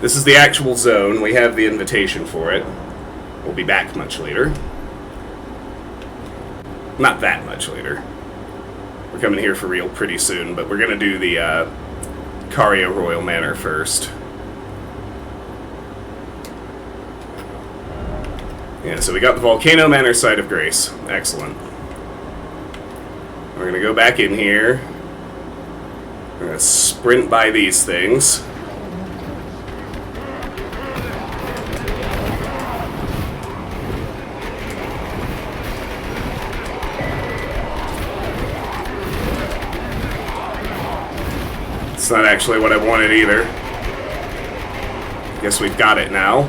This is the actual zone. We have the invitation for it. We'll be back much later. Not that much later. We're coming here for real pretty soon, but we're going to do the Caria Royal Manor first. Yeah, so we got the Volcano Manor site of Grace. Excellent. We're going to go back in here. We're going to sprint by these things. It's not actually what I wanted either. Guess we've got it now.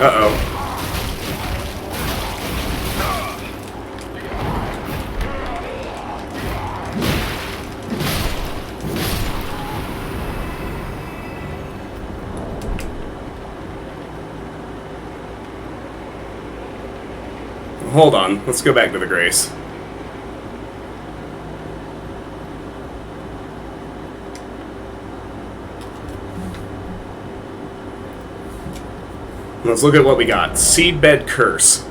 Uh-oh. Hold on, let's go back to the Grace. Let's look at what we got. Seedbed Curse.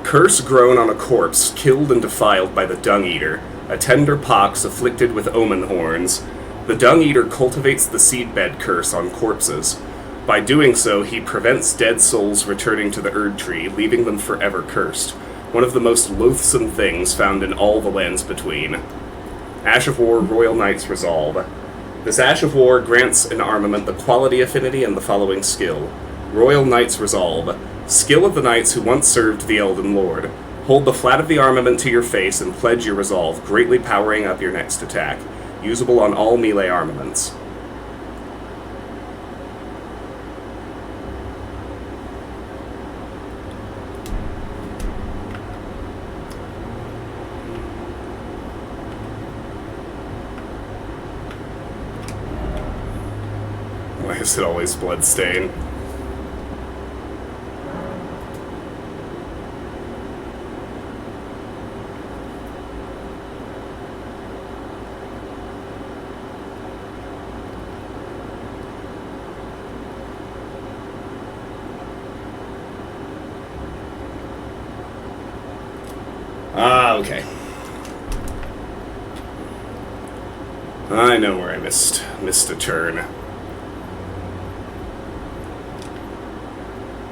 Curse grown on a corpse, killed and defiled by the Dung Eater. A tender pox afflicted with omen horns. The Dung Eater cultivates the seedbed curse on corpses. By doing so, he prevents dead souls returning to the Erd Tree, leaving them forever cursed. One of the most loathsome things found in all the lands between. Ash of War Royal Knight's Resolve. This Ash of War grants an armament the quality affinity and the following skill. Royal Knight's Resolve. Skill of the knights who once served the Elden Lord. Hold the flat of the armament to your face and pledge your resolve, greatly powering up your next attack. Usable on all melee armaments. Why is it always bloodstain? Okay. I know where I missed a turn.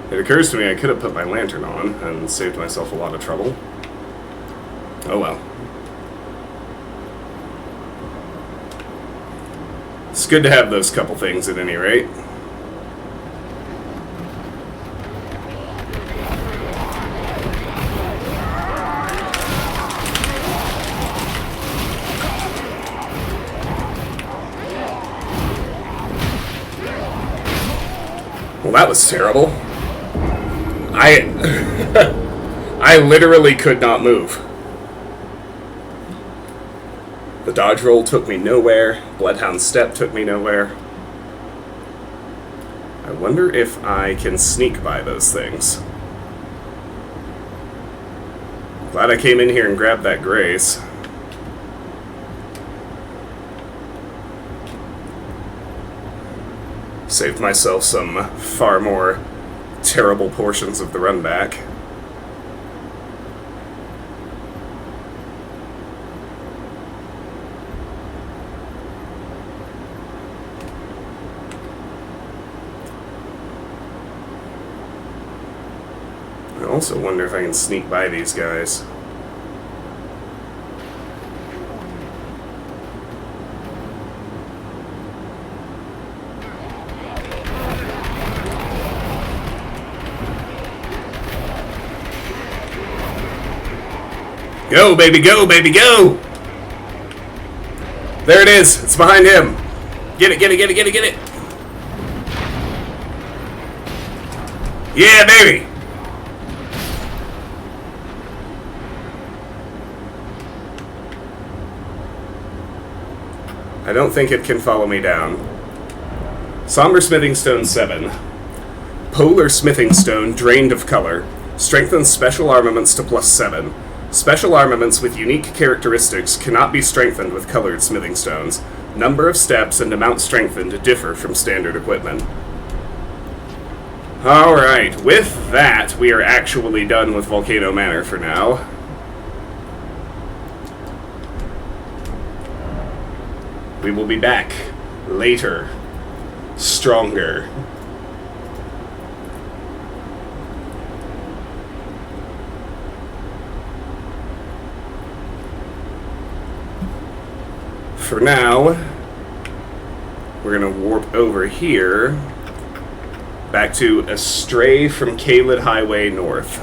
It occurs to me I could have put my lantern on and saved myself a lot of trouble. Oh well. It's good to have those couple things at any rate. Well, that was terrible. I literally could not move. The dodge roll took me nowhere. Bloodhound Step took me nowhere. I wonder if I can sneak by those things. Glad I came in here and grabbed that grace. Saved myself some far more terrible portions of the run back. I also wonder if I can sneak by these guys. Go, baby, go, baby, go! There it is. It's behind him. Get it, get it, get it, get it, get it. Yeah, baby! I don't think it can follow me down. Somber Smithing Stone 7. Polar Smithing Stone drained of color. Strengthens special armaments to +7. Special armaments with unique characteristics cannot be strengthened with colored smithing stones. Number of steps and amount strengthened differ from standard equipment. Alright, with that, we are actually done with Volcano Manor for now. We will be back later, stronger. For now, we're going to warp over here, back to Astray from Kaled Highway North.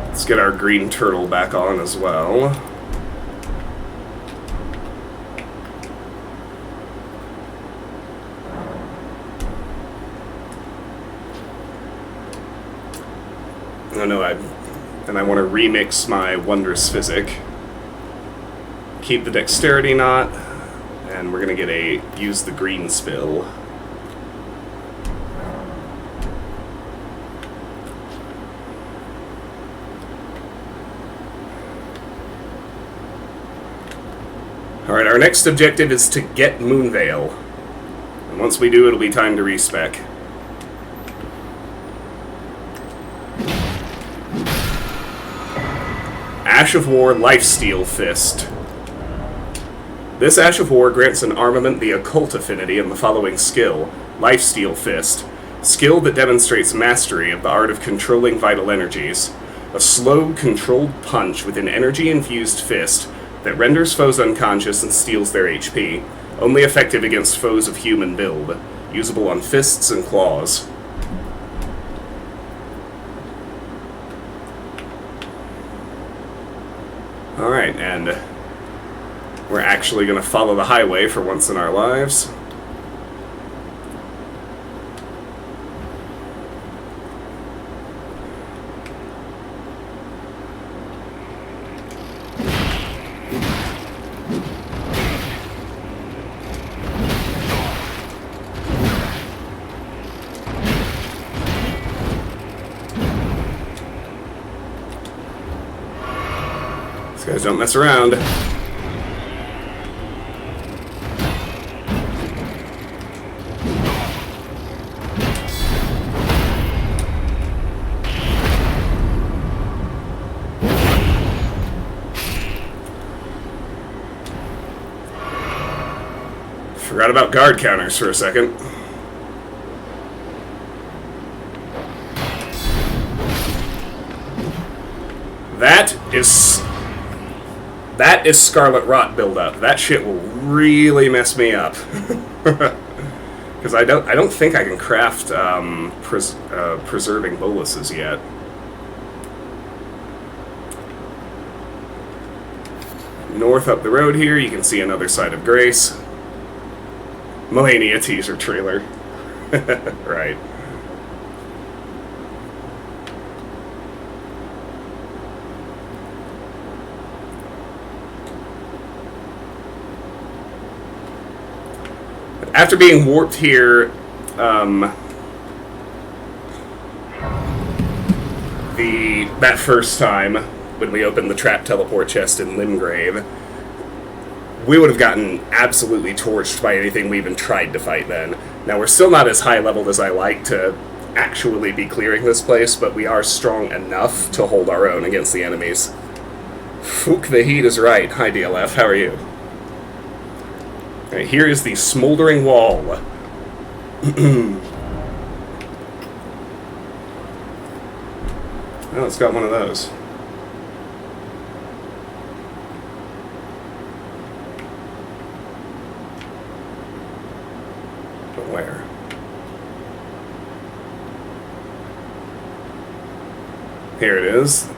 Let's get our green turtle back on as well. Oh no, I want to remix my Wondrous Physic. Keep the Dexterity Knot, and we're going to use the Green Spill. Alright, our next objective is to get Moonveil. And once we do, it'll be time to respec. Ash of War Lifesteal Fist. This Ash of War grants an armament the occult affinity in the following skill, Lifesteal Fist. Skill that demonstrates mastery of the art of controlling vital energies. A slow, controlled punch with an energy-infused fist that renders foes unconscious and steals their HP. Only effective against foes of human build. Usable on fists and claws. Alright, and we're actually going to follow the highway for once in our lives. These guys don't mess around. Forgot about guard counters for a second. That is Scarlet Rot buildup. That shit will really mess me up. Because I don't think I can craft preserving boluses yet. North up the road here, you can see another side of Grace. Melania teaser trailer. Right. After being warped here, that first time when we opened the trap teleport chest in Limgrave, we would have gotten absolutely torched by anything we even tried to fight then. Now, we're still not as high leveled as I like to actually be clearing this place, but we are strong enough to hold our own against the enemies. Fook the Heat is right. Hi, DLF. How are you? Alright, here is the Smoldering Wall. Oh, it's got one of those. But where? Here it is.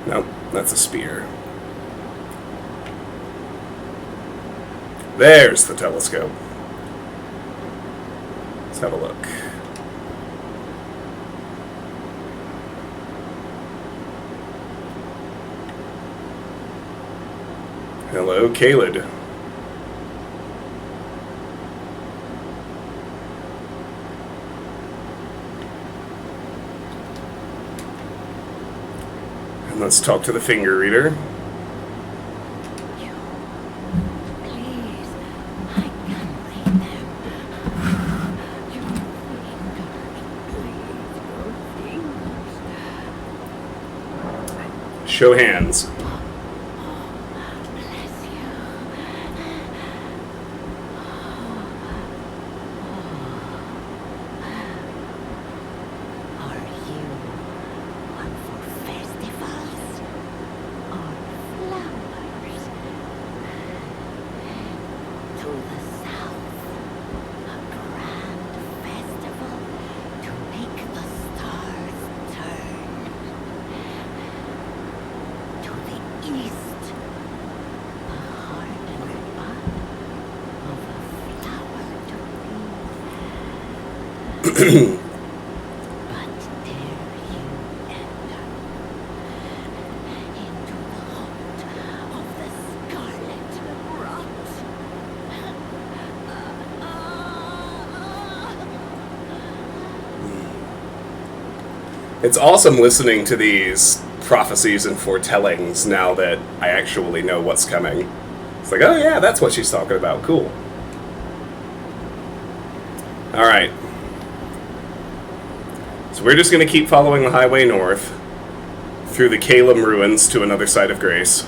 Nope, that's a spear. There's the telescope. Let's have a look. Hello, Kaled. And let's talk to the finger reader. Show hands. It's awesome listening to these prophecies and foretellings now that I actually know what's coming. It's like, oh yeah, that's what she's talking about. Cool. Alright. So we're just going to keep following the highway north through the Calum ruins to another side of Grace.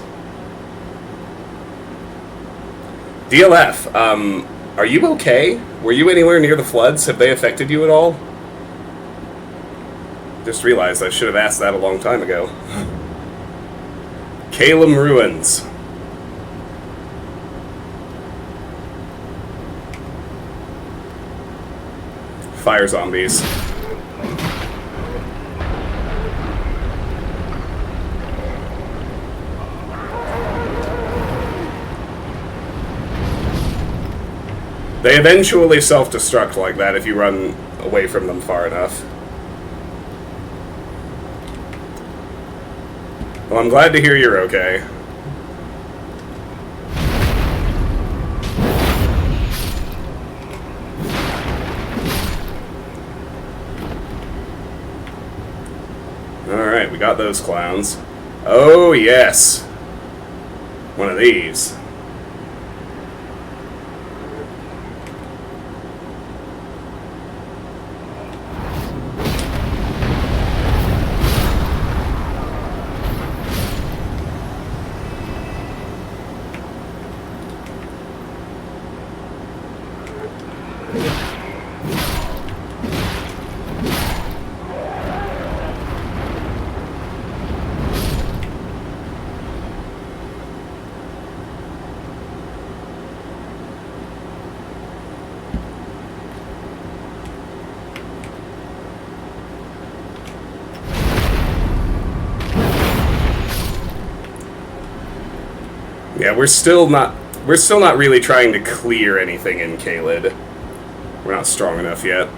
DLF, are you okay? Were you anywhere near the floods? Have they affected you at all? Just realized I should have asked that a long time ago. Calum ruins. Fire zombies. They eventually self-destruct like that if you run away from them far enough. Well, I'm glad to hear you're okay. Alright, we got those clowns. Oh, yes. One of these. Yeah, we're still not really trying to clear anything in Caelid. We're not strong enough yet.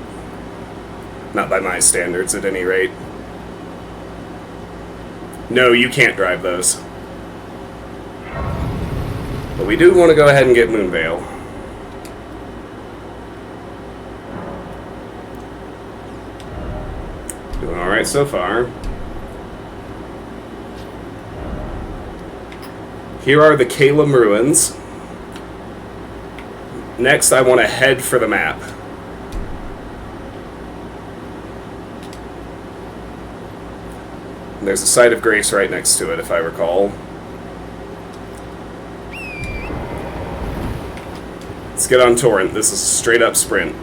Not by my standards, at any rate. No, you can't drive those. But we do want to go ahead and get Moonvale. Doing alright so far. Here are the Calum ruins. Next, I want to head for the map. There's a site of grace right next to it, if I recall. Let's get on Torrent. This is a straight up sprint.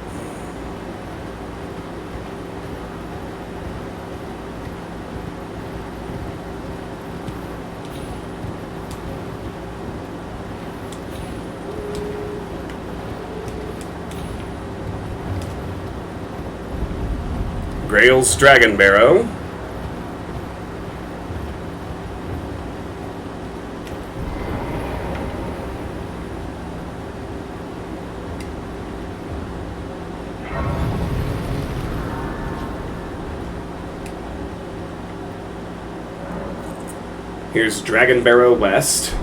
Grail's Dragon Barrow. Here's Dragon Barrow West.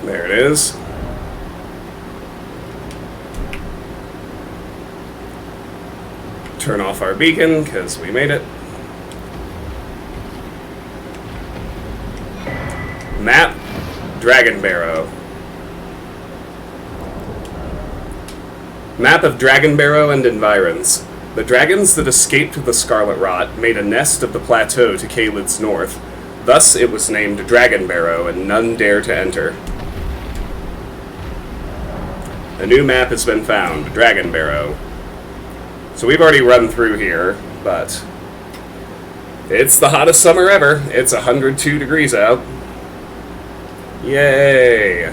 There it is. Turn off our beacon, because we made it. Map, Dragon Barrow. Map of Dragon Barrow and environs. The dragons that escaped the Scarlet Rot made a nest of the plateau to Caelid's north. Thus it was named Dragon Barrow, and none dare to enter. A new map has been found, Dragon Barrow. So we've already run through here, but it's the hottest summer ever. It's 102 degrees out. Yay!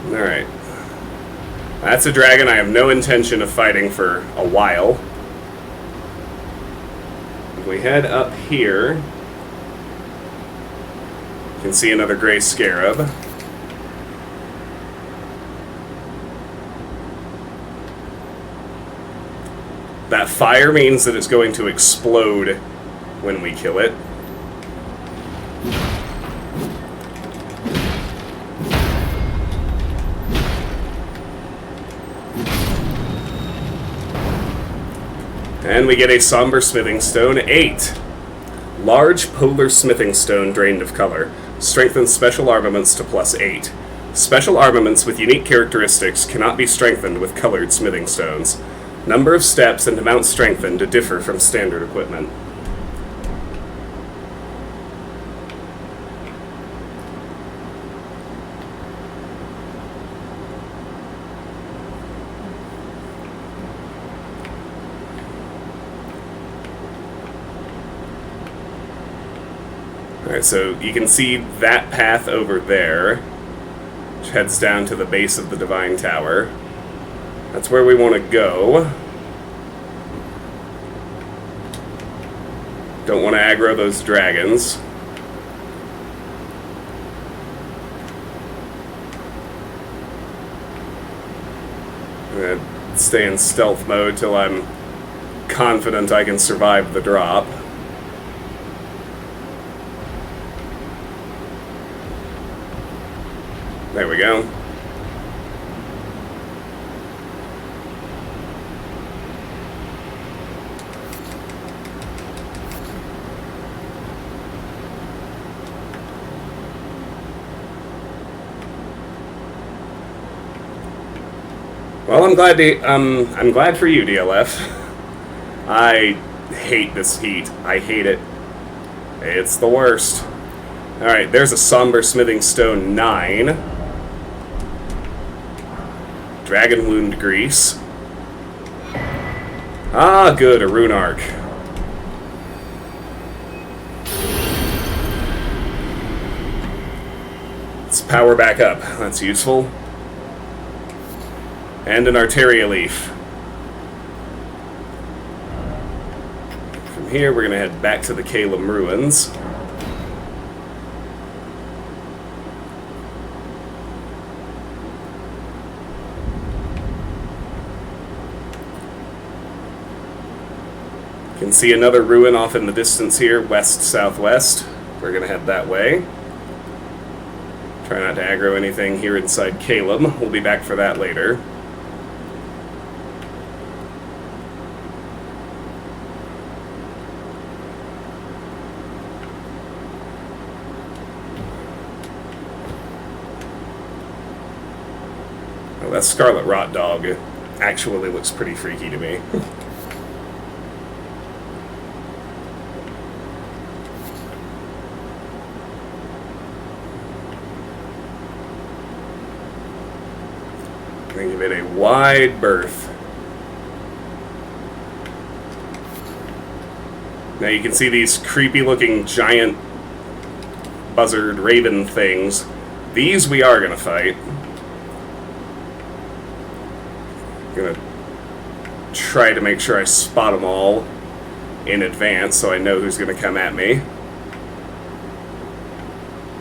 Alright. That's a dragon I have no intention of fighting for a while. If we head up here, you can see another gray scarab. That fire means that it's going to explode when we kill it. And we get a somber smithing stone, 8. Large polar smithing stone drained of color. Strengthens special armaments to +8. Special armaments with unique characteristics cannot be strengthened with colored smithing stones. Number of steps and amount strengthened to differ from standard equipment. Alright, so you can see that path over there, which heads down to the base of the Divine Tower. That's where we want to go. Don't want to aggro those dragons. I'm going to stay in stealth mode till I'm confident I can survive the drop. There we go. Well, I'm glad for you, DLF. I hate this heat. I hate it. It's the worst. Alright, there's a Somber Smithing Stone 9. Dragon Wound Grease. Ah, good, a Rune Arc. Let's power back up. That's useful. And an Arteria Leaf. From here, we're going to head back to the Calum Ruins. You can see another ruin off in the distance here, west-southwest. We're going to head that way. Try not to aggro anything here inside Calum. We'll be back for that later. Oh, that Scarlet Rot Dog actually looks pretty freaky to me. Give it a wide berth. Now you can see these creepy looking giant buzzard raven things. These we are going to fight. I'm going to try to make sure I spot them all in advance so I know who's going to come at me. I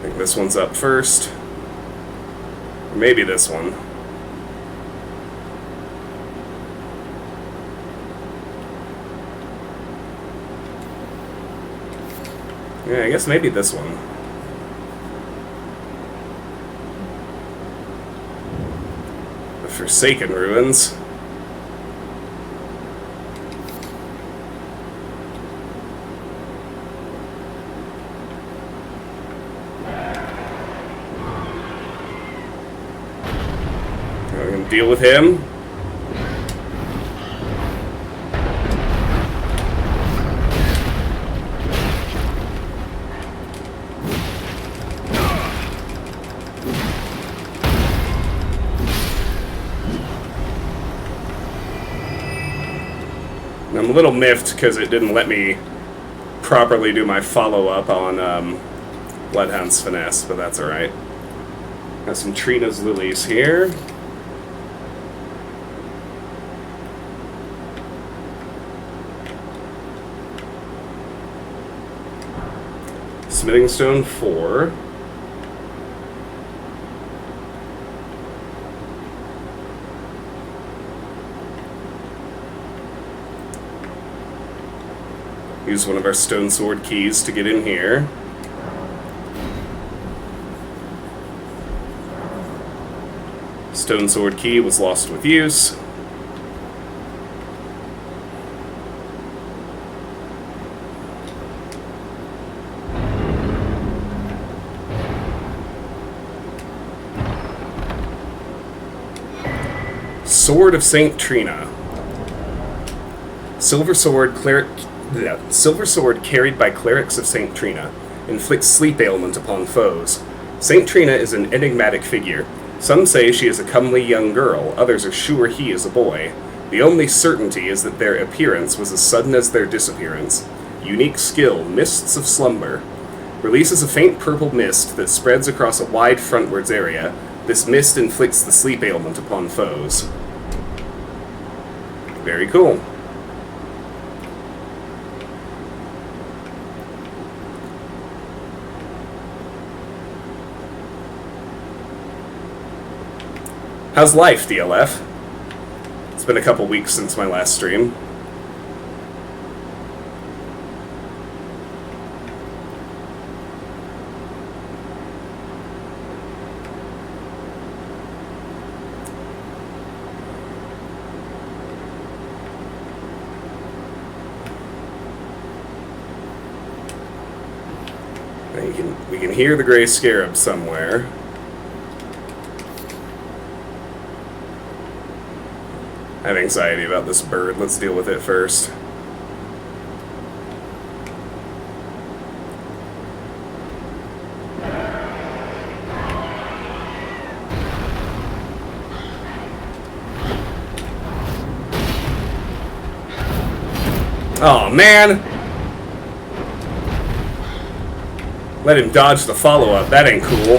think this one's up first. Or maybe this one. Yeah, I guess maybe this one. The Forsaken Ruins. We're going to deal with him. I'm a little miffed because it didn't let me properly do my follow-up on Bloodhound's Finesse, but that's alright. Got some Trina's Lilies here. Smithing Stone 4. Use one of our Stone Sword keys to get in here. Stone Sword key was lost with use. Sword of Saint Trina. Silver sword carried by clerics of Saint Trina inflicts sleep ailment upon foes. Saint Trina is an enigmatic figure. Some say she is a comely young girl, others are sure he is a boy. The only certainty is that their appearance was as sudden as their disappearance. Unique skill, Mists of Slumber. Releases a faint purple mist that spreads across a wide frontwards area. This mist inflicts the sleep ailment upon foes. Very cool. How's life, DLF? It's been a couple weeks since my last stream. We can hear the Grey Scarab somewhere. I have anxiety about this bird. Let's deal with it first. Oh, man! Let him dodge the follow-up. That ain't cool.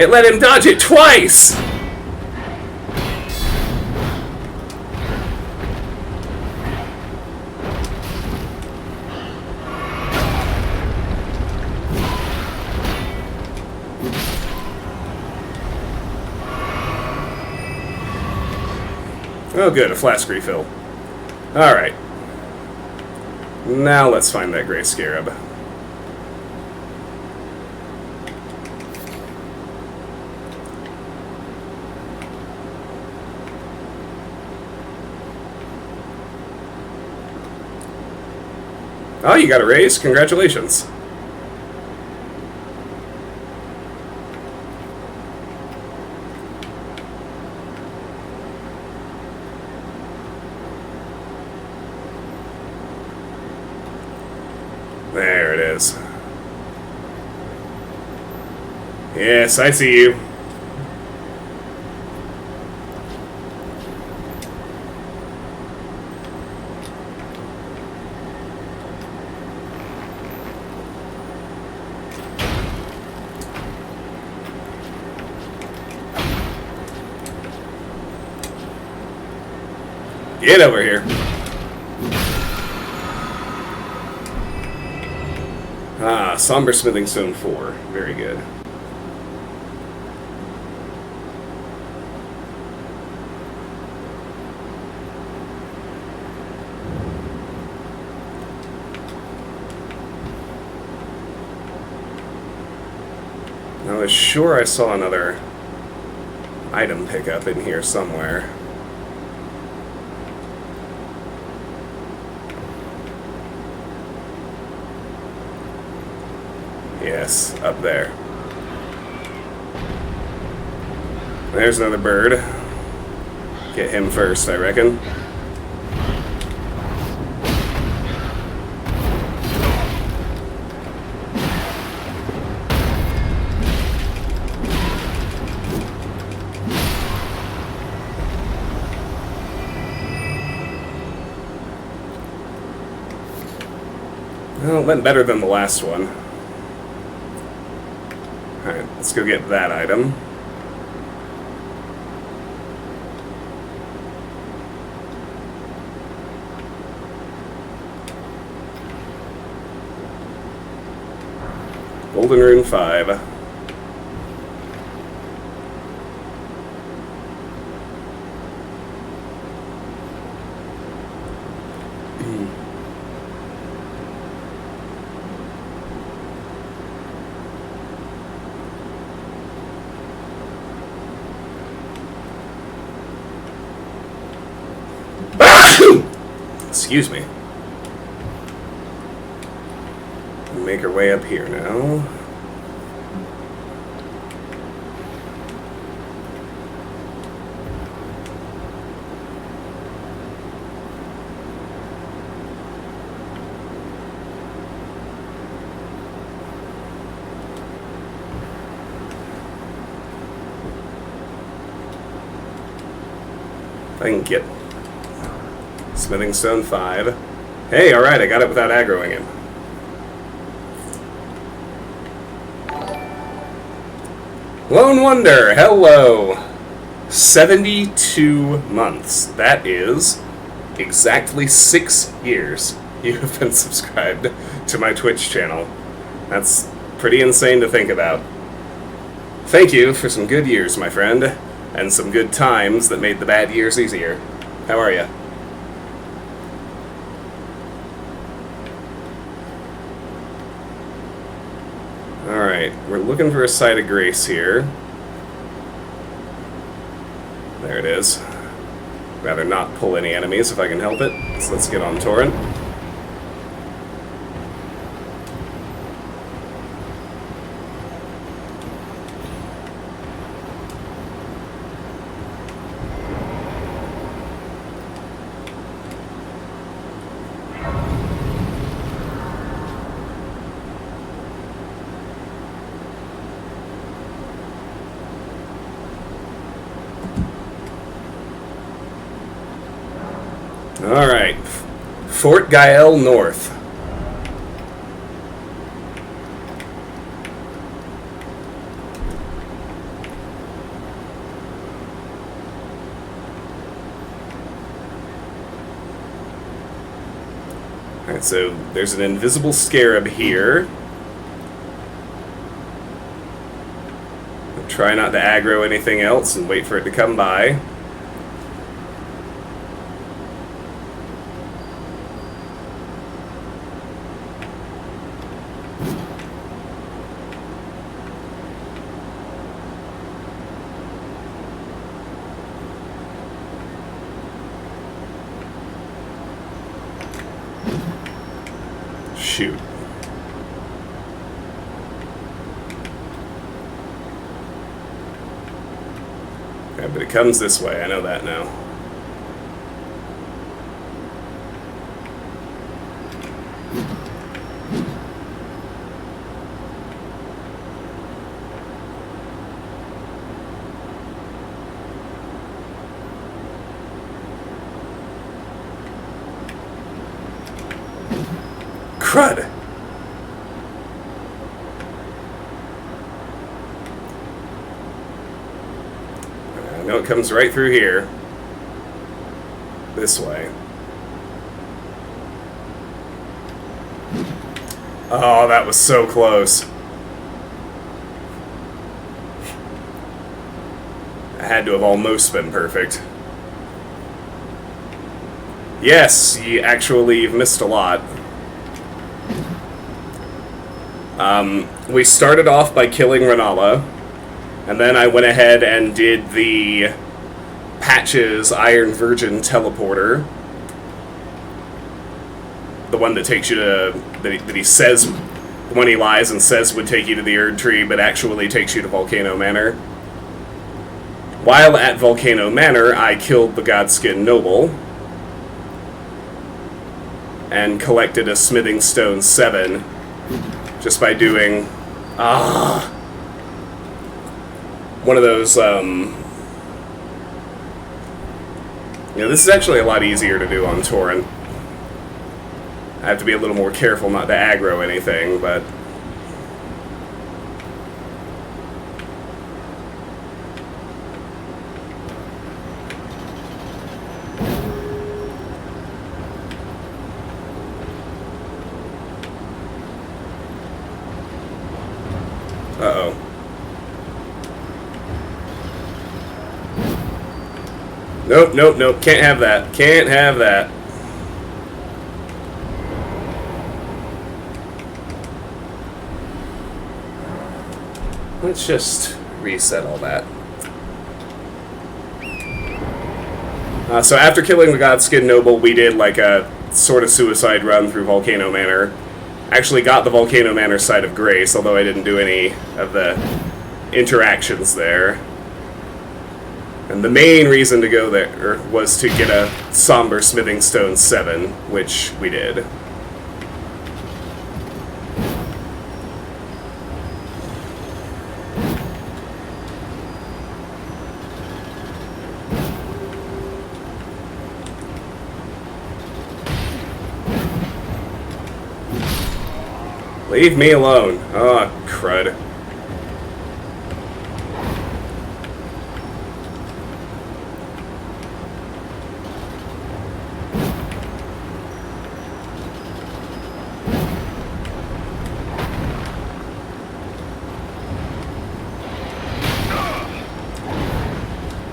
It let him dodge it twice! Oh good, a flask refill. Alright. Now let's find that gray scarab. Oh, you got a raise? Congratulations. There it is. Yes, I see you. Get over here. Ah, Somber Smithing Stone 4. Very good. I was sure I saw another item pickup in here somewhere. Yes, up there. There's another bird. Get him first, I reckon. Well, it went better than the last one. Alright, let's go get that item. Golden Rune 5. Excuse me. Make our way up here now. If I can get Smithing Stone 5. Hey, alright, I got it without aggroing him. Lone Wonder, hello! 72 months. That is exactly 6 years you have been subscribed to my Twitch channel. That's pretty insane to think about. Thank you for some good years, my friend, and some good times that made the bad years easier. How are you? Alright, we're looking for a site of grace here. There it is. Rather not pull any enemies if I can help it, so let's get on Torrent. Alright. Fort Gael North. Alright, so there's an invisible scarab here. Try not to aggro anything else and wait for it to come by. Shoot. Okay, but it comes this way, I know that now. Crud! I know it comes right through here. This way. Oh, that was so close. I had to have almost been perfect. Yes, you've missed a lot. We started off by killing Renala, and then I went ahead and did the Patches Iron Virgin teleporter. The one that takes you to... that he says... when he lies and says would take you to the Erd Tree, but actually takes you to Volcano Manor. While at Volcano Manor, I killed the Godskin Noble and collected a Smithing Stone 7 just by doing one of those this is actually a lot easier to do on Tauren. I have to be a little more careful not to aggro anything, but uh-oh. Nope, nope, nope. Can't have that. Can't have that. Let's just reset all that. So after killing the Godskin Noble, we did like a sort of suicide run through Volcano Manor. Actually got the Volcano Manor side of Grace, although I didn't do any of the interactions there. And the main reason to go there was to get a Somber Smithing Stone 7, which we did. Leave me alone. Oh, crud.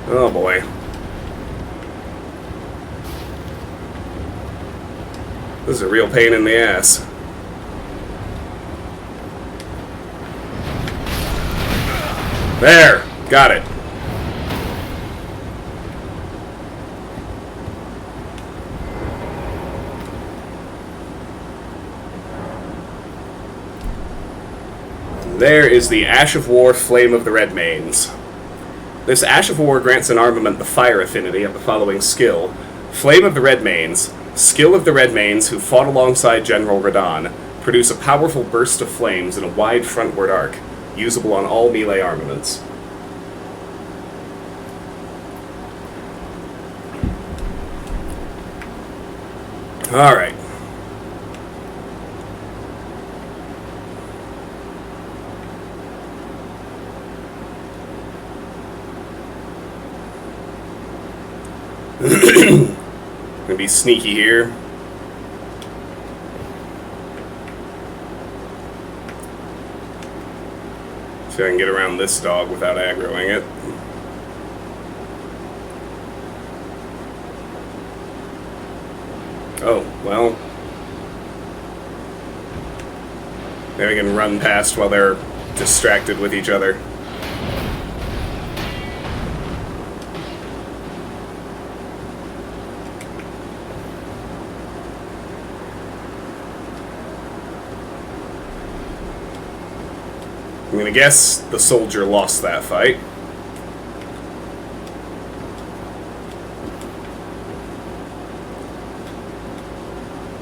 Oh boy. This is a real pain in the ass. There! Got it. There is the Ash of War, Flame of the Redmanes. This Ash of War grants an armament the fire affinity of the following skill. Flame of the Redmanes, skill of the Redmanes who fought alongside General Radahn, produce a powerful burst of flames in a wide frontward arc, usable on all melee armaments. All right. Gonna be sneaky here. See if I can get around this dog without aggroing it. Oh, well. Maybe I can run past while they're distracted with each other. I'm gonna guess the soldier lost that fight.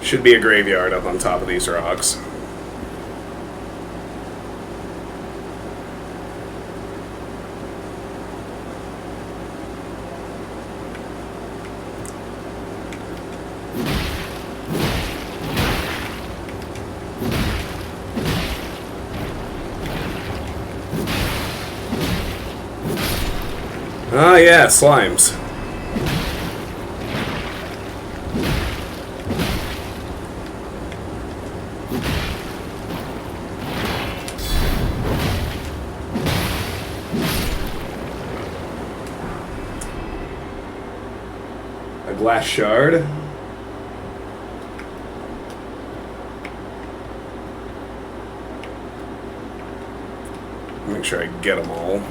Should be a graveyard up on top of these rocks. Ah, yeah, slimes. A glass shard. Make sure I get them all.